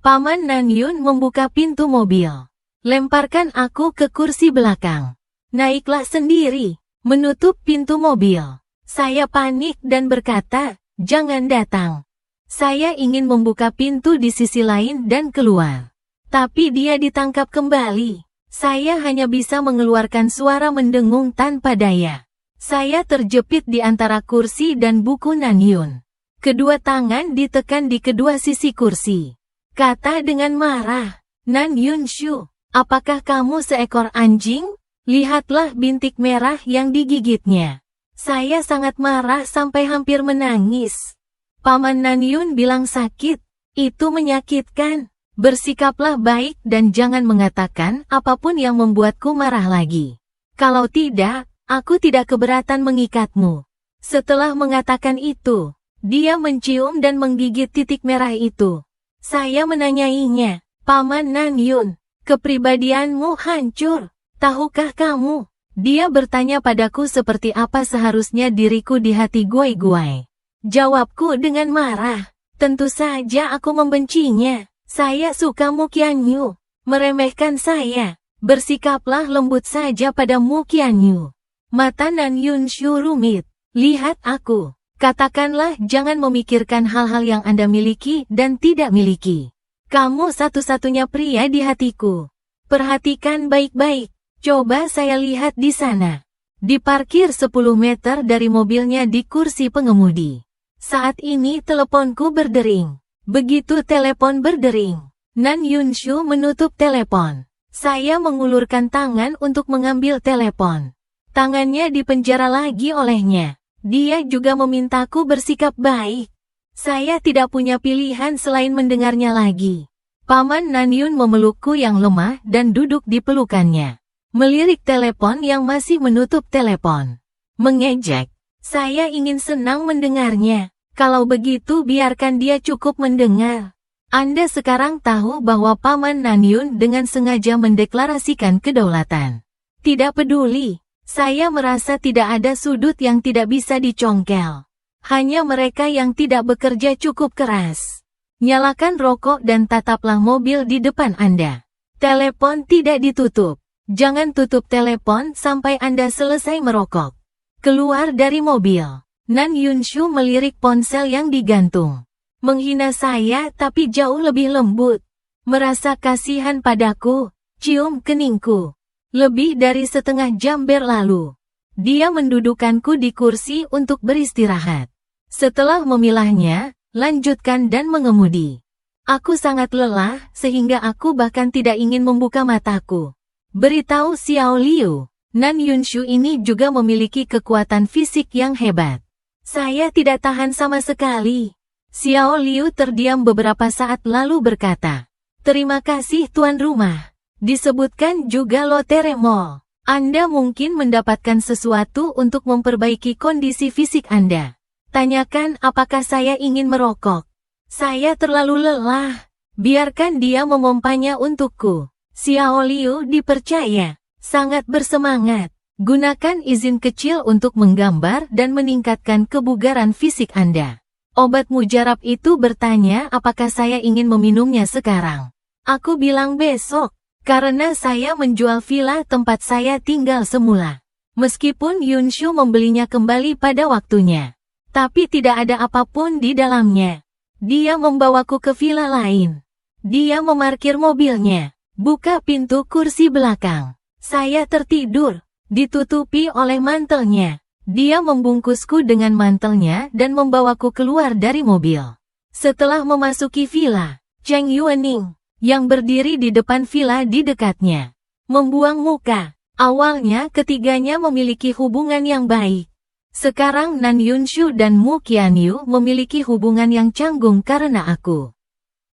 Paman Nanyun membuka pintu mobil. Lemparkan aku ke kursi belakang. Naiklah sendiri. Menutup pintu mobil. Saya panik dan berkata, jangan datang. Saya ingin membuka pintu di sisi lain dan keluar. Tapi dia ditangkap kembali. Saya hanya bisa mengeluarkan suara mendengung tanpa daya. Saya terjepit di antara kursi dan buku Nanyun. Kedua tangan ditekan di kedua sisi kursi. Kata dengan marah, Nan Yunshu, apakah kamu seekor anjing? Lihatlah bintik merah yang digigitnya. Saya sangat marah sampai hampir menangis. Paman Nanyun bilang sakit. Itu menyakitkan. Bersikaplah baik dan jangan mengatakan apapun yang membuatku marah lagi. Kalau tidak, aku tidak keberatan mengikatmu. Setelah mengatakan itu, dia mencium dan menggigit titik merah itu. Saya menanyainya, Paman Nanyun, kepribadianmu hancur. Tahukah kamu? Dia bertanya padaku seperti apa seharusnya diriku di hati Guai-Guai. Jawabku dengan marah. Tentu saja aku membencinya. Saya suka Mu Qianyu. Meremehkan saya. Bersikaplah lembut saja pada Mu Qianyu. Mata Nan Yunshu rumit. Lihat aku. Katakanlah jangan memikirkan hal-hal yang Anda miliki dan tidak miliki. Kamu satu-satunya pria di hatiku. Perhatikan baik-baik. Coba saya lihat di sana. Diparkir 10 meter dari mobilnya di kursi pengemudi. Saat ini teleponku berdering. Begitu telepon berdering, Nan Yunshu menutup telepon. Saya mengulurkan tangan untuk mengambil telepon. Tangannya dipenjara lagi olehnya. Dia juga memintaku bersikap baik. Saya tidak punya pilihan selain mendengarnya lagi. Paman Nanyun memelukku yang lemah dan duduk di pelukannya. Melirik telepon yang masih menutup telepon. Mengejek. Saya ingin senang mendengarnya. Kalau begitu biarkan dia cukup mendengar. Anda sekarang tahu bahwa Paman Nanyun dengan sengaja mendeklarasikan kedaulatan. Tidak peduli. Saya merasa tidak ada sudut yang tidak bisa dicongkel. Hanya mereka yang tidak bekerja cukup keras. Nyalakan rokok dan tataplah mobil di depan Anda. Telepon tidak ditutup. Jangan tutup telepon sampai Anda selesai merokok. Keluar dari mobil. Nan Yunshu melirik ponsel yang digantung. Menghina saya tapi jauh lebih lembut. Merasa kasihan padaku, cium keningku. Lebih dari setengah jam berlalu. Dia mendudukkanku di kursi untuk beristirahat. Setelah memilahnya, lanjutkan dan mengemudi. Aku sangat lelah sehingga aku bahkan tidak ingin membuka mataku. Beritahu Xiao Liu, Nan Yunshu ini juga memiliki kekuatan fisik yang hebat. Saya tidak tahan sama sekali. Xiao Liu terdiam beberapa saat lalu berkata, "Terima kasih tuan rumah. Disebutkan juga lotre mall. Anda mungkin mendapatkan sesuatu untuk memperbaiki kondisi fisik Anda. Tanyakan apakah saya ingin merokok. Saya terlalu lelah. Biarkan dia memompanya untukku." Xiao Liu dipercaya. Sangat bersemangat. Gunakan izin kecil untuk menggambar dan meningkatkan kebugaran fisik Anda. Obat mujarab itu bertanya apakah saya ingin meminumnya sekarang. Aku bilang besok. Karena saya menjual villa tempat saya tinggal semula. Meskipun Yunshu membelinya kembali pada waktunya. Tapi tidak ada apapun di dalamnya. Dia membawaku ke villa lain. Dia memarkir mobilnya. Buka pintu kursi belakang. Saya tertidur. Ditutupi oleh mantelnya. Dia membungkusku dengan mantelnya dan membawaku keluar dari mobil. Setelah memasuki villa, Cheng Yuening yang berdiri di depan villa di dekatnya, membuang muka. Awalnya ketiganya memiliki hubungan yang baik. Sekarang Nan Yunshu dan Mu Qianyu memiliki hubungan yang canggung karena aku.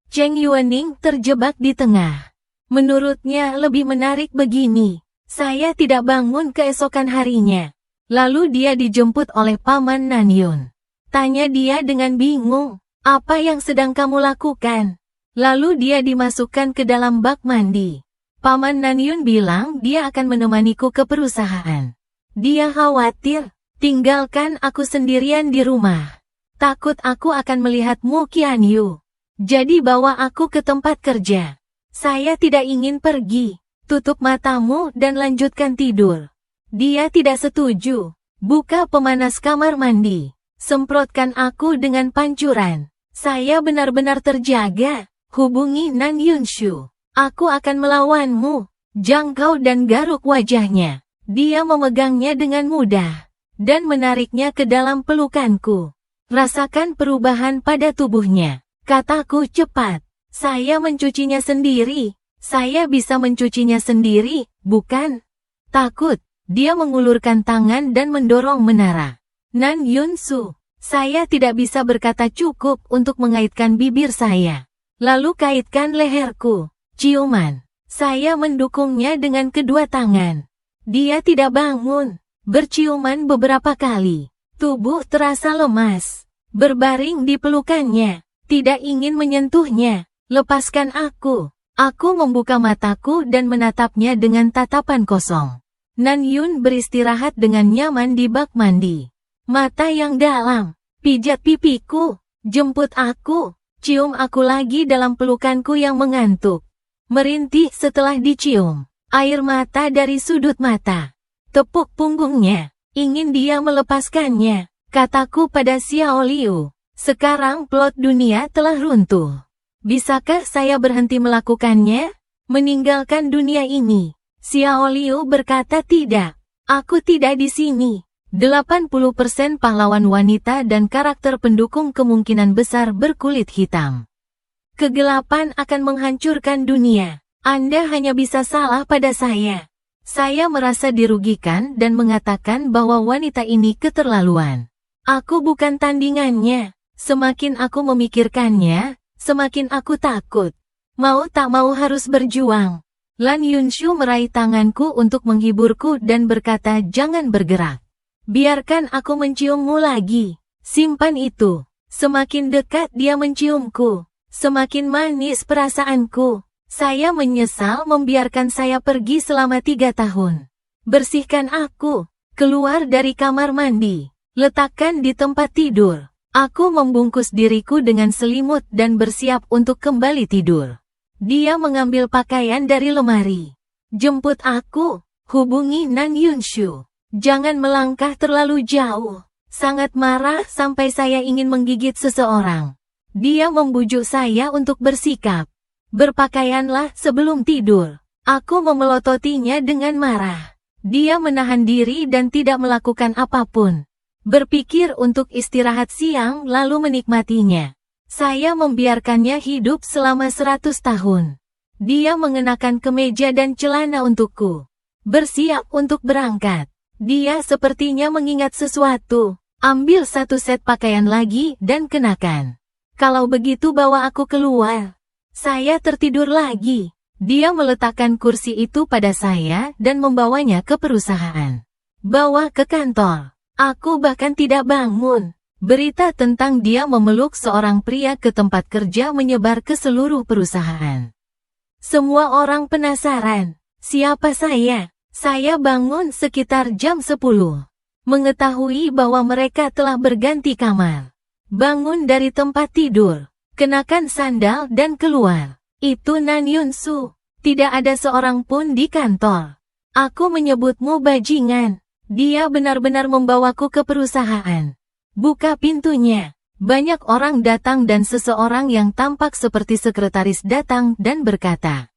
Cheng Yuening terjebak di tengah. Menurutnya lebih menarik begini. Saya tidak bangun keesokan harinya. Lalu dia dijemput oleh Paman Nanyun. Tanya dia dengan bingung, "Apa yang sedang kamu lakukan?" Lalu dia dimasukkan ke dalam bak mandi. Paman Nanyun bilang dia akan menemaniku ke perusahaan. Dia khawatir, tinggalkan aku sendirian di rumah. Takut aku akan melihat Mu Qianyu. Jadi bawa aku ke tempat kerja. Saya tidak ingin pergi. Tutup matamu dan lanjutkan tidur. Dia tidak setuju. Buka pemanas kamar mandi. Semprotkan aku dengan pancuran. Saya benar-benar terjaga. Hubungi Nan Yunshu. Aku akan melawanmu. Jangkau dan garuk wajahnya. Dia memegangnya dengan mudah. Dan menariknya ke dalam pelukanku. Rasakan perubahan pada tubuhnya. Kataku cepat. Saya mencucinya sendiri. Saya bisa mencucinya sendiri, bukan? Takut. Dia mengulurkan tangan dan mendorong menara. Nan Yunsu. Saya tidak bisa berkata cukup untuk mengaitkan bibir saya. Lalu kaitkan leherku. Ciuman. Saya mendukungnya dengan kedua tangan. Dia tidak bangun. Berciuman beberapa kali. Tubuh terasa lemas. Berbaring di pelukannya. Tidak ingin menyentuhnya. Lepaskan aku. Aku membuka mataku dan menatapnya dengan tatapan kosong. Nan Yun beristirahat dengan nyaman di bak mandi. Mata yang dalam. Pijat pipiku. Jemput aku. Cium aku lagi dalam pelukanku yang mengantuk. Merintih setelah dicium. Air mata dari sudut mata. Tepuk punggungnya. Ingin dia melepaskannya. Kataku pada Xiao Liu. Sekarang plot dunia telah runtuh. Bisakah saya berhenti melakukannya? Meninggalkan dunia ini? Xiao Liu berkata tidak. Aku tidak di sini. 80% pahlawan wanita dan karakter pendukung kemungkinan besar berkulit hitam. Kegelapan akan menghancurkan dunia. Anda hanya bisa salah pada saya. Saya merasa dirugikan dan mengatakan bahwa wanita ini keterlaluan. Aku bukan tandingannya. Semakin aku memikirkannya, semakin aku takut. Mau tak mau harus berjuang. Lan Yunshu meraih tanganku untuk menghiburku dan berkata jangan bergerak. Biarkan aku menciummu lagi. Simpan itu. Semakin dekat dia menciumku, semakin manis perasaanku. Saya menyesal membiarkan saya pergi selama 3 tahun. Bersihkan aku. Keluar dari kamar mandi. Letakkan di tempat tidur. Aku membungkus diriku dengan selimut dan bersiap untuk kembali tidur. Dia mengambil pakaian dari lemari. Jemput aku. Hubungi Nan Yunshu. Jangan melangkah terlalu jauh. Sangat marah sampai saya ingin menggigit seseorang. Dia membujuk saya untuk bersikap. Berpakaianlah sebelum tidur. Aku memelototinya dengan marah. Dia menahan diri dan tidak melakukan apapun. Berpikir untuk istirahat siang lalu menikmatinya. Saya membiarkannya hidup selama 100 tahun. Dia mengenakan kemeja dan celana untukku. Bersiap untuk berangkat. Dia sepertinya mengingat sesuatu. Ambil satu set pakaian lagi dan kenakan. Kalau begitu bawa aku keluar. Saya tertidur lagi. Dia meletakkan kursi itu pada saya dan membawanya ke perusahaan. Bawa ke kantor. Aku bahkan tidak bangun. Berita tentang dia memeluk seorang pria ke tempat kerja menyebar ke seluruh perusahaan. Semua orang penasaran. Siapa saya? Saya bangun sekitar jam 10. Mengetahui bahwa mereka telah berganti kamar. Bangun dari tempat tidur. Kenakan sandal dan keluar. Itu Nan Yunshu. Tidak ada seorang pun di kantor. Aku menyebutmu bajingan. Dia benar-benar membawaku ke perusahaan. Buka pintunya. Banyak orang datang dan seseorang yang tampak seperti sekretaris datang dan berkata,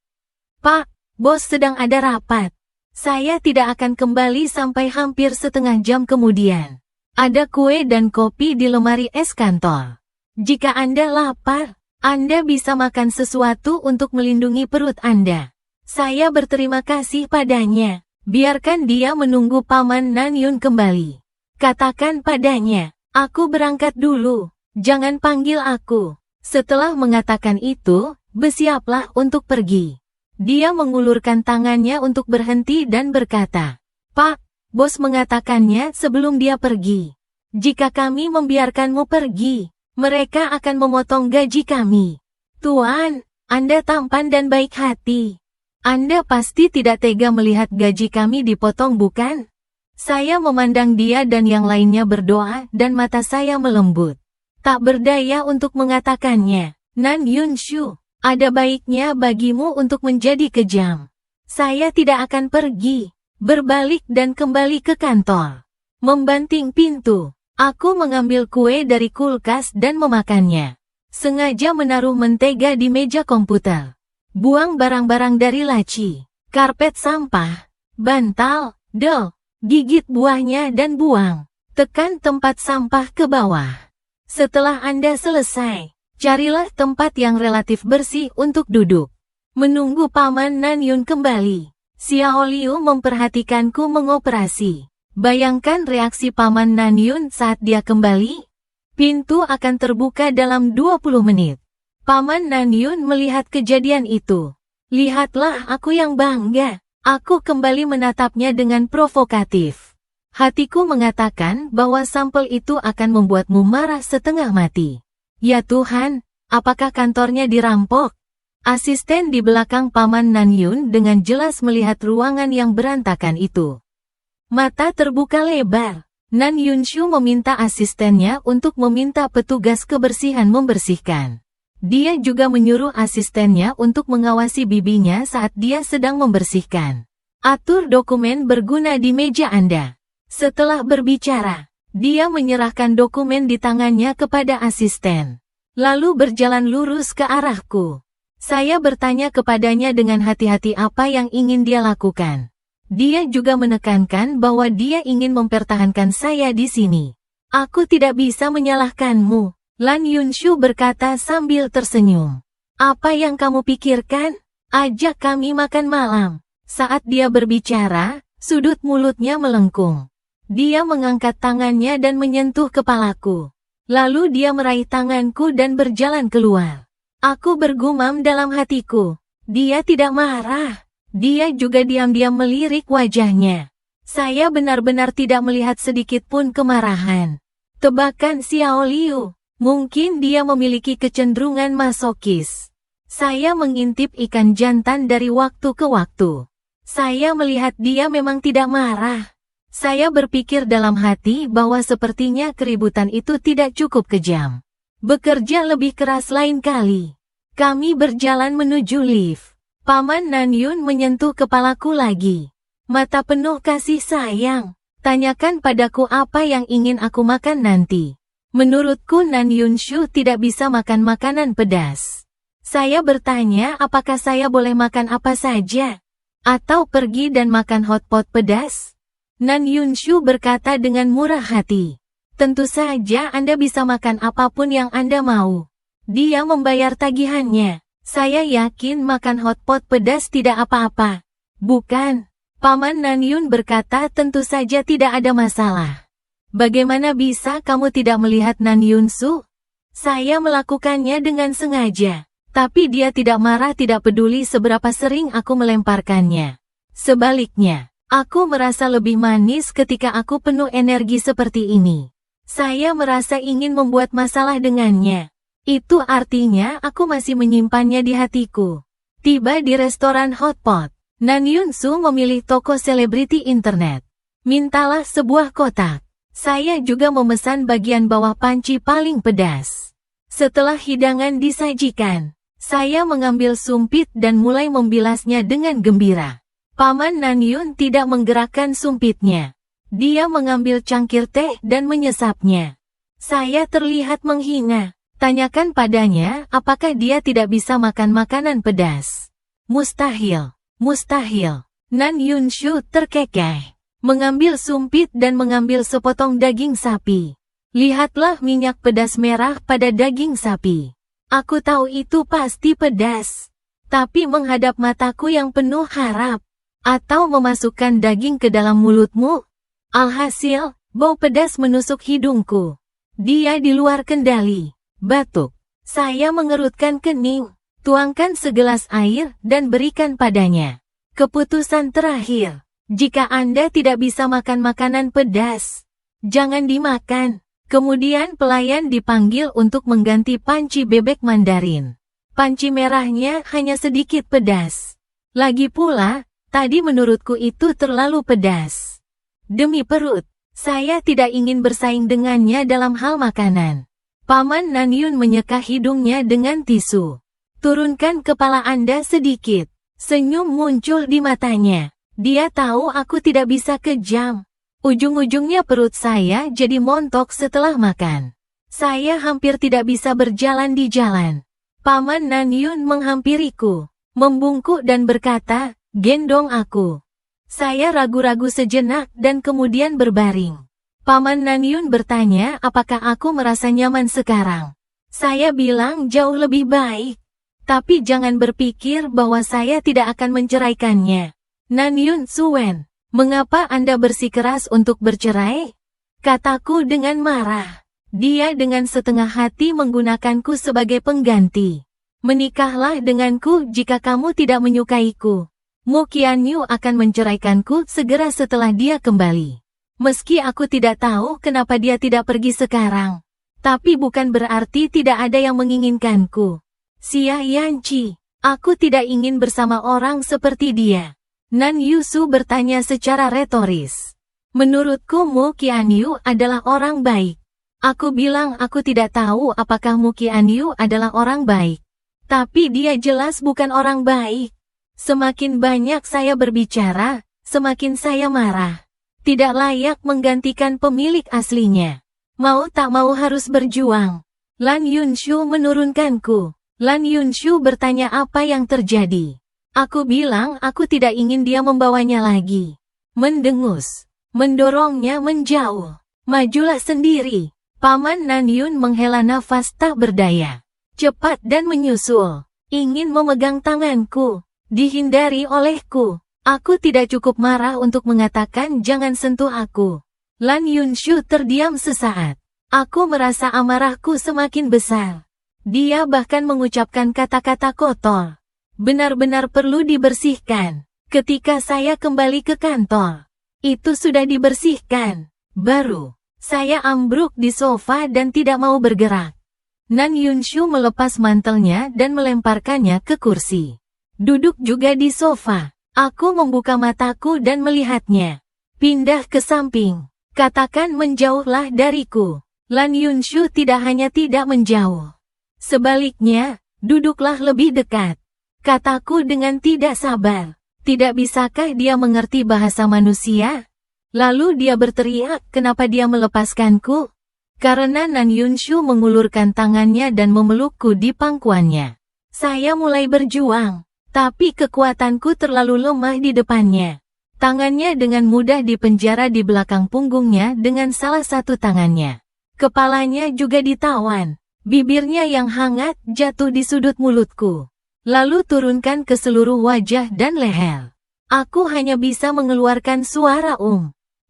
"Pak, bos sedang ada rapat. Saya tidak akan kembali sampai hampir setengah jam kemudian. Ada kue dan kopi di lemari es kantor. Jika Anda lapar, Anda bisa makan sesuatu untuk melindungi perut Anda." Saya berterima kasih padanya. Biarkan dia menunggu Paman Nan Yun kembali. Katakan padanya, aku berangkat dulu. Jangan panggil aku. Setelah mengatakan itu, bersiaplah untuk pergi. Dia mengulurkan tangannya untuk berhenti dan berkata, "Pak, bos mengatakannya sebelum dia pergi. Jika kami membiarkanmu pergi, mereka akan memotong gaji kami." "Tuan, Anda tampan dan baik hati. Anda pasti tidak tega melihat gaji kami dipotong, bukan?" Saya memandang dia dan yang lainnya berdoa dan mata saya melembut. Tak berdaya untuk mengatakannya. "Nan Yunshu, ada baiknya bagimu untuk menjadi kejam. Saya tidak akan pergi." Berbalik dan kembali ke kantor. Membanting pintu. Aku mengambil kue dari kulkas dan memakannya. Sengaja menaruh mentega di meja komputer. Buang barang-barang dari laci, karpet sampah, bantal, del, gigit buahnya dan buang. Tekan tempat sampah ke bawah. Setelah Anda selesai, carilah tempat yang relatif bersih untuk duduk. Menunggu Paman Nan Yun kembali. Xiao Liu memperhatikanku mengoperasi. Bayangkan reaksi Paman Nan Yun saat dia kembali. Pintu akan terbuka dalam 20 menit. Paman Nan Yun melihat kejadian itu. "Lihatlah aku yang bangga." Aku kembali menatapnya dengan provokatif. Hatiku mengatakan bahwa sampel itu akan membuatmu marah setengah mati. Ya Tuhan, apakah kantornya dirampok? Asisten di belakang Paman Nan Yun dengan jelas melihat ruangan yang berantakan itu. Mata terbuka lebar. Nan Yunshu meminta asistennya untuk meminta petugas kebersihan membersihkan. Dia juga menyuruh asistennya untuk mengawasi bibinya saat dia sedang membersihkan. "Atur dokumen berguna di meja Anda." Setelah berbicara, dia menyerahkan dokumen di tangannya kepada asisten. Lalu berjalan lurus ke arahku. Saya bertanya kepadanya dengan hati-hati apa yang ingin dia lakukan. Dia juga menekankan bahwa dia ingin mempertahankan saya di sini. "Aku tidak bisa menyalahkanmu," Lan Yunshu berkata sambil tersenyum. "Apa yang kamu pikirkan? Ajak kami makan malam." Saat dia berbicara, sudut mulutnya melengkung. Dia mengangkat tangannya dan menyentuh kepalaku. Lalu dia meraih tanganku dan berjalan keluar. Aku bergumam dalam hatiku. Dia tidak marah. Dia juga diam-diam melirik wajahnya. Saya benar-benar tidak melihat sedikit pun kemarahan. Tebakan Xiao Liu. Mungkin dia memiliki kecenderungan masokis. Saya mengintip ikan jantan dari waktu ke waktu. Saya melihat dia memang tidak marah. Saya berpikir dalam hati bahwa sepertinya keributan itu tidak cukup kejam. Bekerja lebih keras lain kali. Kami berjalan menuju lift. Paman Nanyun menyentuh kepalaku lagi. Mata penuh kasih sayang. Tanyakan padaku apa yang ingin aku makan nanti. Menurutku Nanyun Shu tidak bisa makan makanan pedas. Saya bertanya apakah saya boleh makan apa saja. Atau pergi dan makan hotpot pedas? Nanyun Shu berkata dengan murah hati. Tentu saja Anda bisa makan apapun yang Anda mau. Dia membayar tagihannya. Saya yakin makan hotpot pedas tidak apa-apa. Bukan? Paman Nanyun berkata tentu saja tidak ada masalah. Bagaimana bisa kamu tidak melihat Nanyun Shu? Saya melakukannya dengan sengaja. Tapi dia tidak marah, tidak peduli seberapa sering aku melemparkannya. Sebaliknya. Aku merasa lebih manis ketika aku penuh energi seperti ini. Saya merasa ingin membuat masalah dengannya. Itu artinya aku masih menyimpannya di hatiku. Tiba di restoran hotpot. Nanyun Shu memilih toko selebriti internet. Mintalah sebuah kotak. Saya juga memesan bagian bawah panci paling pedas. Setelah hidangan disajikan, saya mengambil sumpit dan mulai membilasnya dengan gembira. Paman Nanyun tidak menggerakkan sumpitnya. Dia mengambil cangkir teh dan menyesapnya. Saya terlihat menghina. Tanyakan padanya apakah dia tidak bisa makan makanan pedas. Mustahil. Mustahil. Nanyun Shu terkekeh. Mengambil sumpit dan mengambil sepotong daging sapi. Lihatlah minyak pedas merah pada daging sapi. Aku tahu itu pasti pedas. Tapi menghadap mataku yang penuh harap. Atau memasukkan daging ke dalam mulutmu? Alhasil, bau pedas menusuk hidungku. Dia di luar kendali. Batuk. Saya mengerutkan kening. Tuangkan segelas air dan berikan padanya. Keputusan terakhir. Jika Anda tidak bisa makan makanan pedas, jangan dimakan. Kemudian pelayan dipanggil untuk mengganti panci bebek Mandarin. Panci merahnya hanya sedikit pedas. Lagi pula, tadi menurutku itu terlalu pedas. Demi perut, saya tidak ingin bersaing dengannya dalam hal makanan. Paman Nanyun menyeka hidungnya dengan tisu. Turunkan kepala Anda sedikit. Senyum muncul di matanya. Dia tahu aku tidak bisa kejam. Ujung-ujungnya perut saya jadi montok setelah makan. Saya hampir tidak bisa berjalan di jalan. Paman Nanyun menghampiriku, membungkuk dan berkata, "Gendong aku." Saya ragu-ragu sejenak dan kemudian berbaring. Paman Nanyun bertanya apakah aku merasa nyaman sekarang. Saya bilang jauh lebih baik. Tapi jangan berpikir bahwa saya tidak akan menceraikannya. Nanyun Suen, mengapa Anda bersikeras untuk bercerai? Kataku dengan marah. Dia dengan setengah hati menggunakanku sebagai pengganti. Menikahlah denganku jika kamu tidak menyukaiku. Mu Qianyu akan menceraikanku segera setelah dia kembali. Meski aku tidak tahu kenapa dia tidak pergi sekarang. Tapi bukan berarti tidak ada yang menginginkanku. Xia Yanqi, aku tidak ingin bersama orang seperti dia. Nanyun Shu bertanya secara retoris. Menurutku Mu Qianyu adalah orang baik. Aku bilang aku tidak tahu apakah Mu Qianyu adalah orang baik. Tapi dia jelas bukan orang baik. Semakin banyak saya berbicara, semakin saya marah. Tidak layak menggantikan pemilik aslinya. Mau tak mau harus berjuang. Lan Yunshu menurunkanku. Lan Yunshu bertanya apa yang terjadi. Aku bilang aku tidak ingin dia membawanya lagi. Mendengus. Mendorongnya menjauh. Majulah sendiri. Paman Nanyun menghela nafas tak berdaya. Cepat dan menyusul. Ingin memegang tanganku. Dihindari olehku. Aku tidak cukup marah untuk mengatakan jangan sentuh aku. Lan Yunshu terdiam sesaat. Aku merasa amarahku semakin besar. Dia bahkan mengucapkan kata-kata kotor. Benar-benar perlu dibersihkan. Ketika saya kembali ke kantor, itu sudah dibersihkan. Baru, saya ambruk di sofa dan tidak mau bergerak. Nan Yunshu melepas mantelnya dan melemparkannya ke kursi. Duduk juga di sofa. Aku membuka mataku dan melihatnya. Pindah ke samping. Katakan menjauhlah dariku. Lan Yunshu tidak hanya tidak menjauh. Sebaliknya, duduklah lebih dekat. Kataku dengan tidak sabar. Tidak bisakah dia mengerti bahasa manusia? Lalu dia berteriak, kenapa dia melepaskanku? Karena Nan Yunshu mengulurkan tangannya dan memelukku di pangkuannya. Saya mulai berjuang, tapi kekuatanku terlalu lemah di depannya. Tangannya dengan mudah dipenjara di belakang punggungnya dengan salah satu tangannya. Kepalanya juga ditawan. Bibirnya yang hangat jatuh di sudut mulutku. Lalu turunkan ke seluruh wajah dan leher. Aku hanya bisa mengeluarkan suara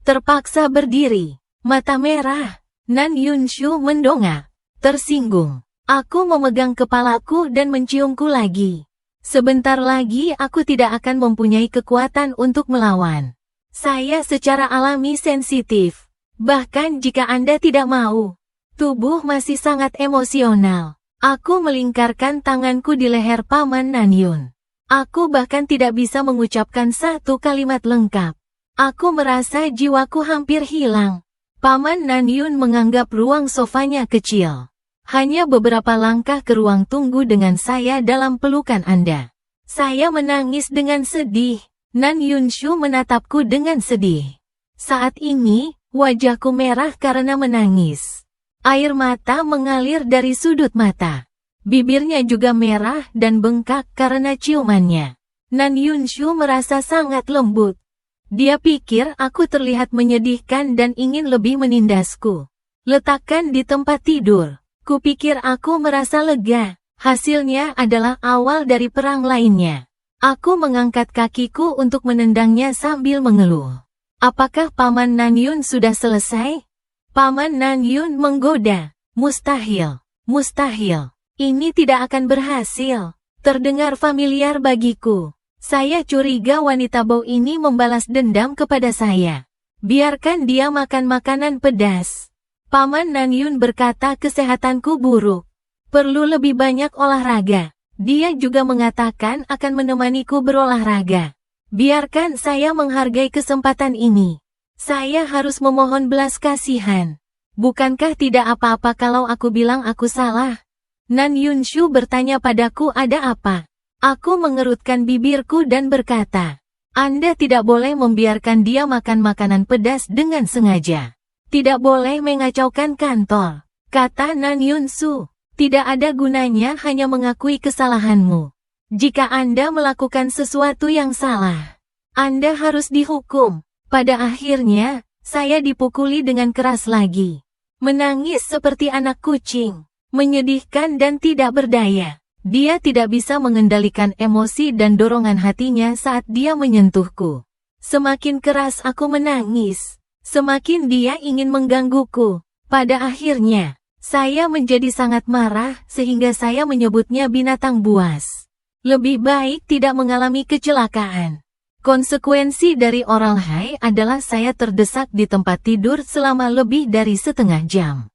Terpaksa berdiri. Mata merah. Nan Yunshu mendongak. Tersinggung. Aku memegang kepalaku dan menciumku lagi. Sebentar lagi aku tidak akan mempunyai kekuatan untuk melawan. Saya secara alami sensitif. Bahkan jika Anda tidak mau. Tubuh masih sangat emosional. Aku melingkarkan tanganku di leher Paman Nanyun. Aku bahkan tidak bisa mengucapkan satu kalimat lengkap. Aku merasa jiwaku hampir hilang. Paman Nanyun menganggap ruang sofanya kecil. Hanya beberapa langkah ke ruang tunggu dengan saya dalam pelukan Anda. Saya menangis dengan sedih. Nan Yunshu menatapku dengan sedih. Saat ini, wajahku merah karena menangis. Air mata mengalir dari sudut mata. Bibirnya juga merah dan bengkak karena ciumannya. Nan Yunshu merasa sangat lembut. Dia pikir aku terlihat menyedihkan dan ingin lebih menindasku. Letakkan di tempat tidur. Kupikir aku merasa lega. Hasilnya adalah awal dari perang lainnya. Aku mengangkat kakiku untuk menendangnya sambil mengeluh. Apakah Paman Nanyun sudah selesai? Paman Nanyun menggoda. Mustahil. Mustahil. Ini tidak akan berhasil. Terdengar familiar bagiku. Saya curiga wanita bau ini membalas dendam kepada saya. Biarkan dia makan makanan pedas. Paman Nanyun berkata kesehatanku buruk. Perlu lebih banyak olahraga. Dia juga mengatakan akan menemaniku berolahraga. Biarkan saya menghargai kesempatan ini. Saya harus memohon belas kasihan. Bukankah tidak apa-apa kalau aku bilang aku salah? Nan Yunshu bertanya padaku ada apa? Aku mengerutkan bibirku dan berkata, Anda tidak boleh membiarkan dia makan makanan pedas dengan sengaja. Tidak boleh mengacaukan kantor, kata Nan Yunshu. Tidak ada gunanya hanya mengakui kesalahanmu. Jika Anda melakukan sesuatu yang salah, Anda harus dihukum. Pada akhirnya, saya dipukuli dengan keras lagi. Menangis seperti anak kucing. Menyedihkan dan tidak berdaya. Dia tidak bisa mengendalikan emosi dan dorongan hatinya saat dia menyentuhku. Semakin keras aku menangis, semakin dia ingin menggangguku. Pada akhirnya, saya menjadi sangat marah sehingga saya menyebutnya binatang buas. Lebih baik tidak mengalami kecelakaan. Konsekuensi dari oral high adalah saya terdesak di tempat tidur selama lebih dari setengah jam.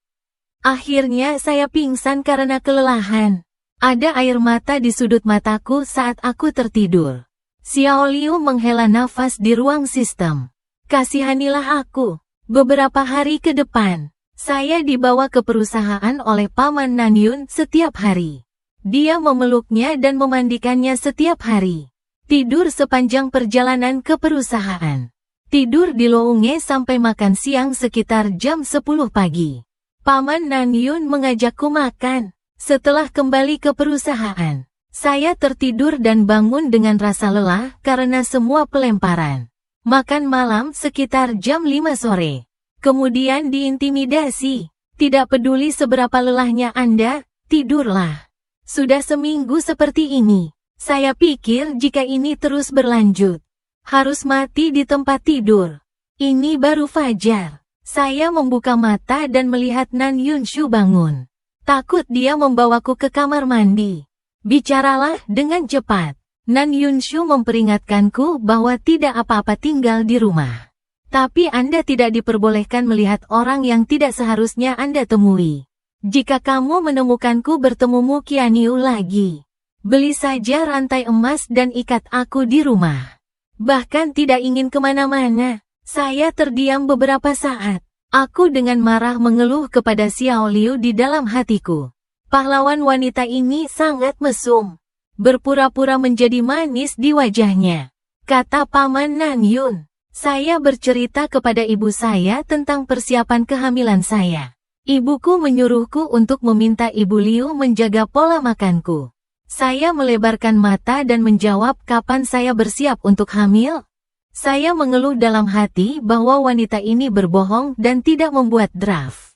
Akhirnya saya pingsan karena kelelahan. Ada air mata di sudut mataku saat aku tertidur. Xiao Liu menghela nafas di ruang sistem. Kasihanilah aku. Beberapa hari ke depan, saya dibawa ke perusahaan oleh Paman Nanyun setiap hari. Dia memeluknya dan memandikannya setiap hari. Tidur sepanjang perjalanan ke perusahaan. Tidur di lounge sampai makan siang sekitar jam 10 pagi. Paman Nanyun mengajakku makan. Setelah kembali ke perusahaan, saya tertidur dan bangun dengan rasa lelah karena semua pelemparan. Makan malam sekitar jam 5 sore. Kemudian diintimidasi. Tidak peduli seberapa lelahnya Anda, tidurlah. Sudah seminggu seperti ini. Saya pikir jika ini terus berlanjut, harus mati di tempat tidur. Ini baru fajar. Saya membuka mata dan melihat Nan Yunshu bangun. Takut dia membawaku ke kamar mandi. Bicaralah dengan cepat. Nan Yunshu memperingatkanku bahwa tidak apa-apa tinggal di rumah. Tapi Anda tidak diperbolehkan melihat orang yang tidak seharusnya Anda temui. Jika kamu menemukanku bertemu Mu Qianyu lagi, beli saja rantai emas dan ikat aku di rumah. Bahkan tidak ingin kemana-mana. Saya terdiam beberapa saat. Aku dengan marah mengeluh kepada Xiao Liu di dalam hatiku. Pahlawan wanita ini sangat mesum. Berpura-pura menjadi manis di wajahnya. Kata Paman Nan Yun. Saya bercerita kepada ibu saya tentang persiapan kehamilan saya. Ibuku menyuruhku untuk meminta Ibu Liu menjaga pola makanku. Saya melebarkan mata dan menjawab kapan saya bersiap untuk hamil. Saya mengeluh dalam hati bahwa wanita ini berbohong dan tidak membuat draft.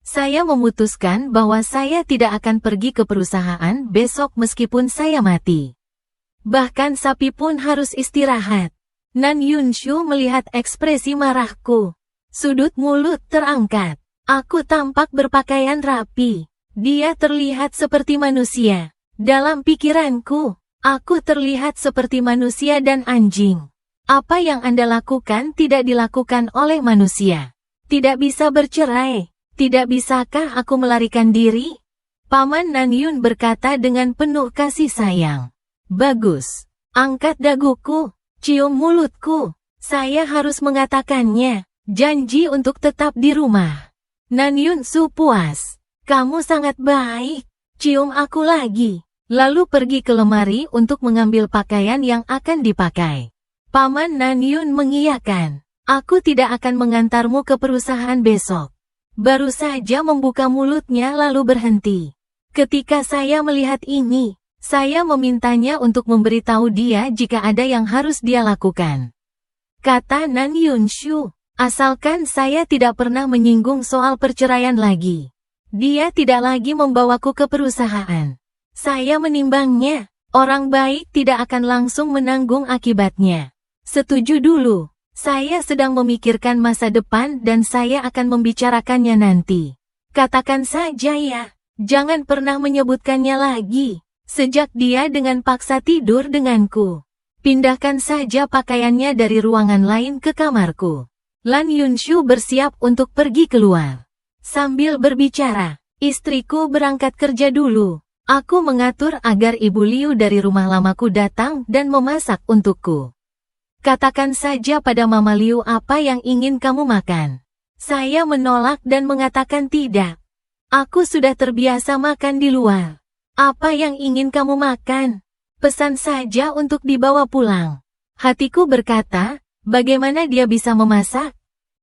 Saya memutuskan bahwa saya tidak akan pergi ke perusahaan besok meskipun saya mati. Bahkan sapi pun harus istirahat. Nan Yunshu melihat ekspresi marahku. Sudut mulut terangkat. Aku tampak berpakaian rapi. Dia terlihat seperti manusia. Dalam pikiranku, aku terlihat seperti manusia dan anjing. Apa yang Anda lakukan tidak dilakukan oleh manusia. Tidak bisa bercerai. Tidak bisakah aku melarikan diri? Paman Nan Yun berkata dengan penuh kasih sayang. Bagus. Angkat daguku. Cium mulutku. Saya harus mengatakannya. Janji untuk tetap di rumah. Nan Yun Su puas. Kamu sangat baik. Cium aku lagi. Lalu pergi ke lemari untuk mengambil pakaian yang akan dipakai. Paman Nan Yun mengiyakan. Aku tidak akan mengantarmu ke perusahaan besok. Baru saja membuka mulutnya lalu berhenti. Ketika saya melihat ini, saya memintanya untuk memberitahu dia jika ada yang harus dia lakukan. Kata Nan Yunshu, asalkan saya tidak pernah menyinggung soal perceraian lagi. Dia tidak lagi membawaku ke perusahaan. Saya menimbangnya, orang baik tidak akan langsung menanggung akibatnya. Setuju dulu, saya sedang memikirkan masa depan dan saya akan membicarakannya nanti. Katakan saja ya, jangan pernah menyebutkannya lagi. Sejak dia dengan paksa tidur denganku. Pindahkan saja pakaiannya dari ruangan lain ke kamarku. Lan Yunshu bersiap untuk pergi keluar. Sambil berbicara, istriku berangkat kerja dulu. Aku mengatur agar Ibu Liu dari rumah lamaku datang dan memasak untukku. Katakan saja pada Mama Liu apa yang ingin kamu makan. Saya menolak dan mengatakan tidak. Aku sudah terbiasa makan di luar. Apa yang ingin kamu makan? Pesan saja untuk dibawa pulang. Hatiku berkata, bagaimana dia bisa memasak?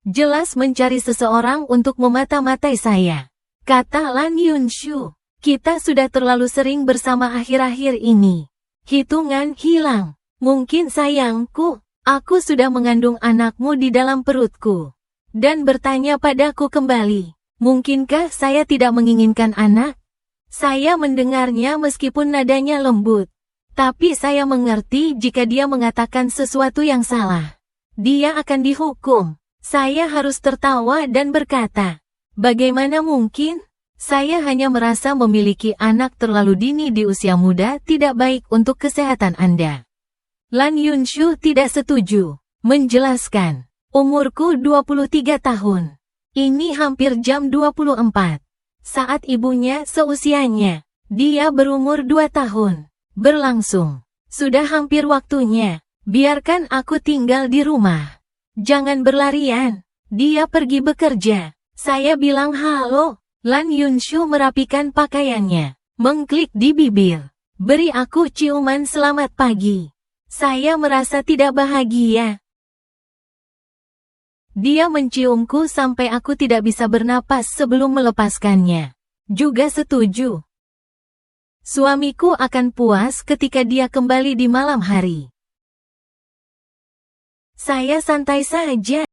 Jelas mencari seseorang untuk memata-matai saya. Kata Lan Yunshu. Kita sudah terlalu sering bersama akhir-akhir ini. Hitungan hilang. Mungkin sayangku, aku sudah mengandung anakmu di dalam perutku. Dan bertanya padaku kembali, mungkinkah saya tidak menginginkan anak? Saya mendengarnya meskipun nadanya lembut. Tapi saya mengerti jika dia mengatakan sesuatu yang salah. Dia akan dihukum. Saya harus tertawa dan berkata, bagaimana mungkin? Saya hanya merasa memiliki anak terlalu dini di usia muda tidak baik untuk kesehatan Anda. Lan Yunshu tidak setuju, menjelaskan, umurku 23 tahun. Ini hampir jam 24. Saat ibunya seusianya, dia berumur 2 tahun. Berlangsung. Sudah hampir waktunya, biarkan aku tinggal di rumah. Jangan berlarian, dia pergi bekerja. Saya bilang halo. Lan Yunshu merapikan pakaiannya, mengklik di bibir. Beri aku ciuman selamat pagi. Saya merasa tidak bahagia. Dia menciumku sampai aku tidak bisa bernapas sebelum melepaskannya. Juga setuju. Suamiku akan puas ketika dia kembali di malam hari. Saya santai saja.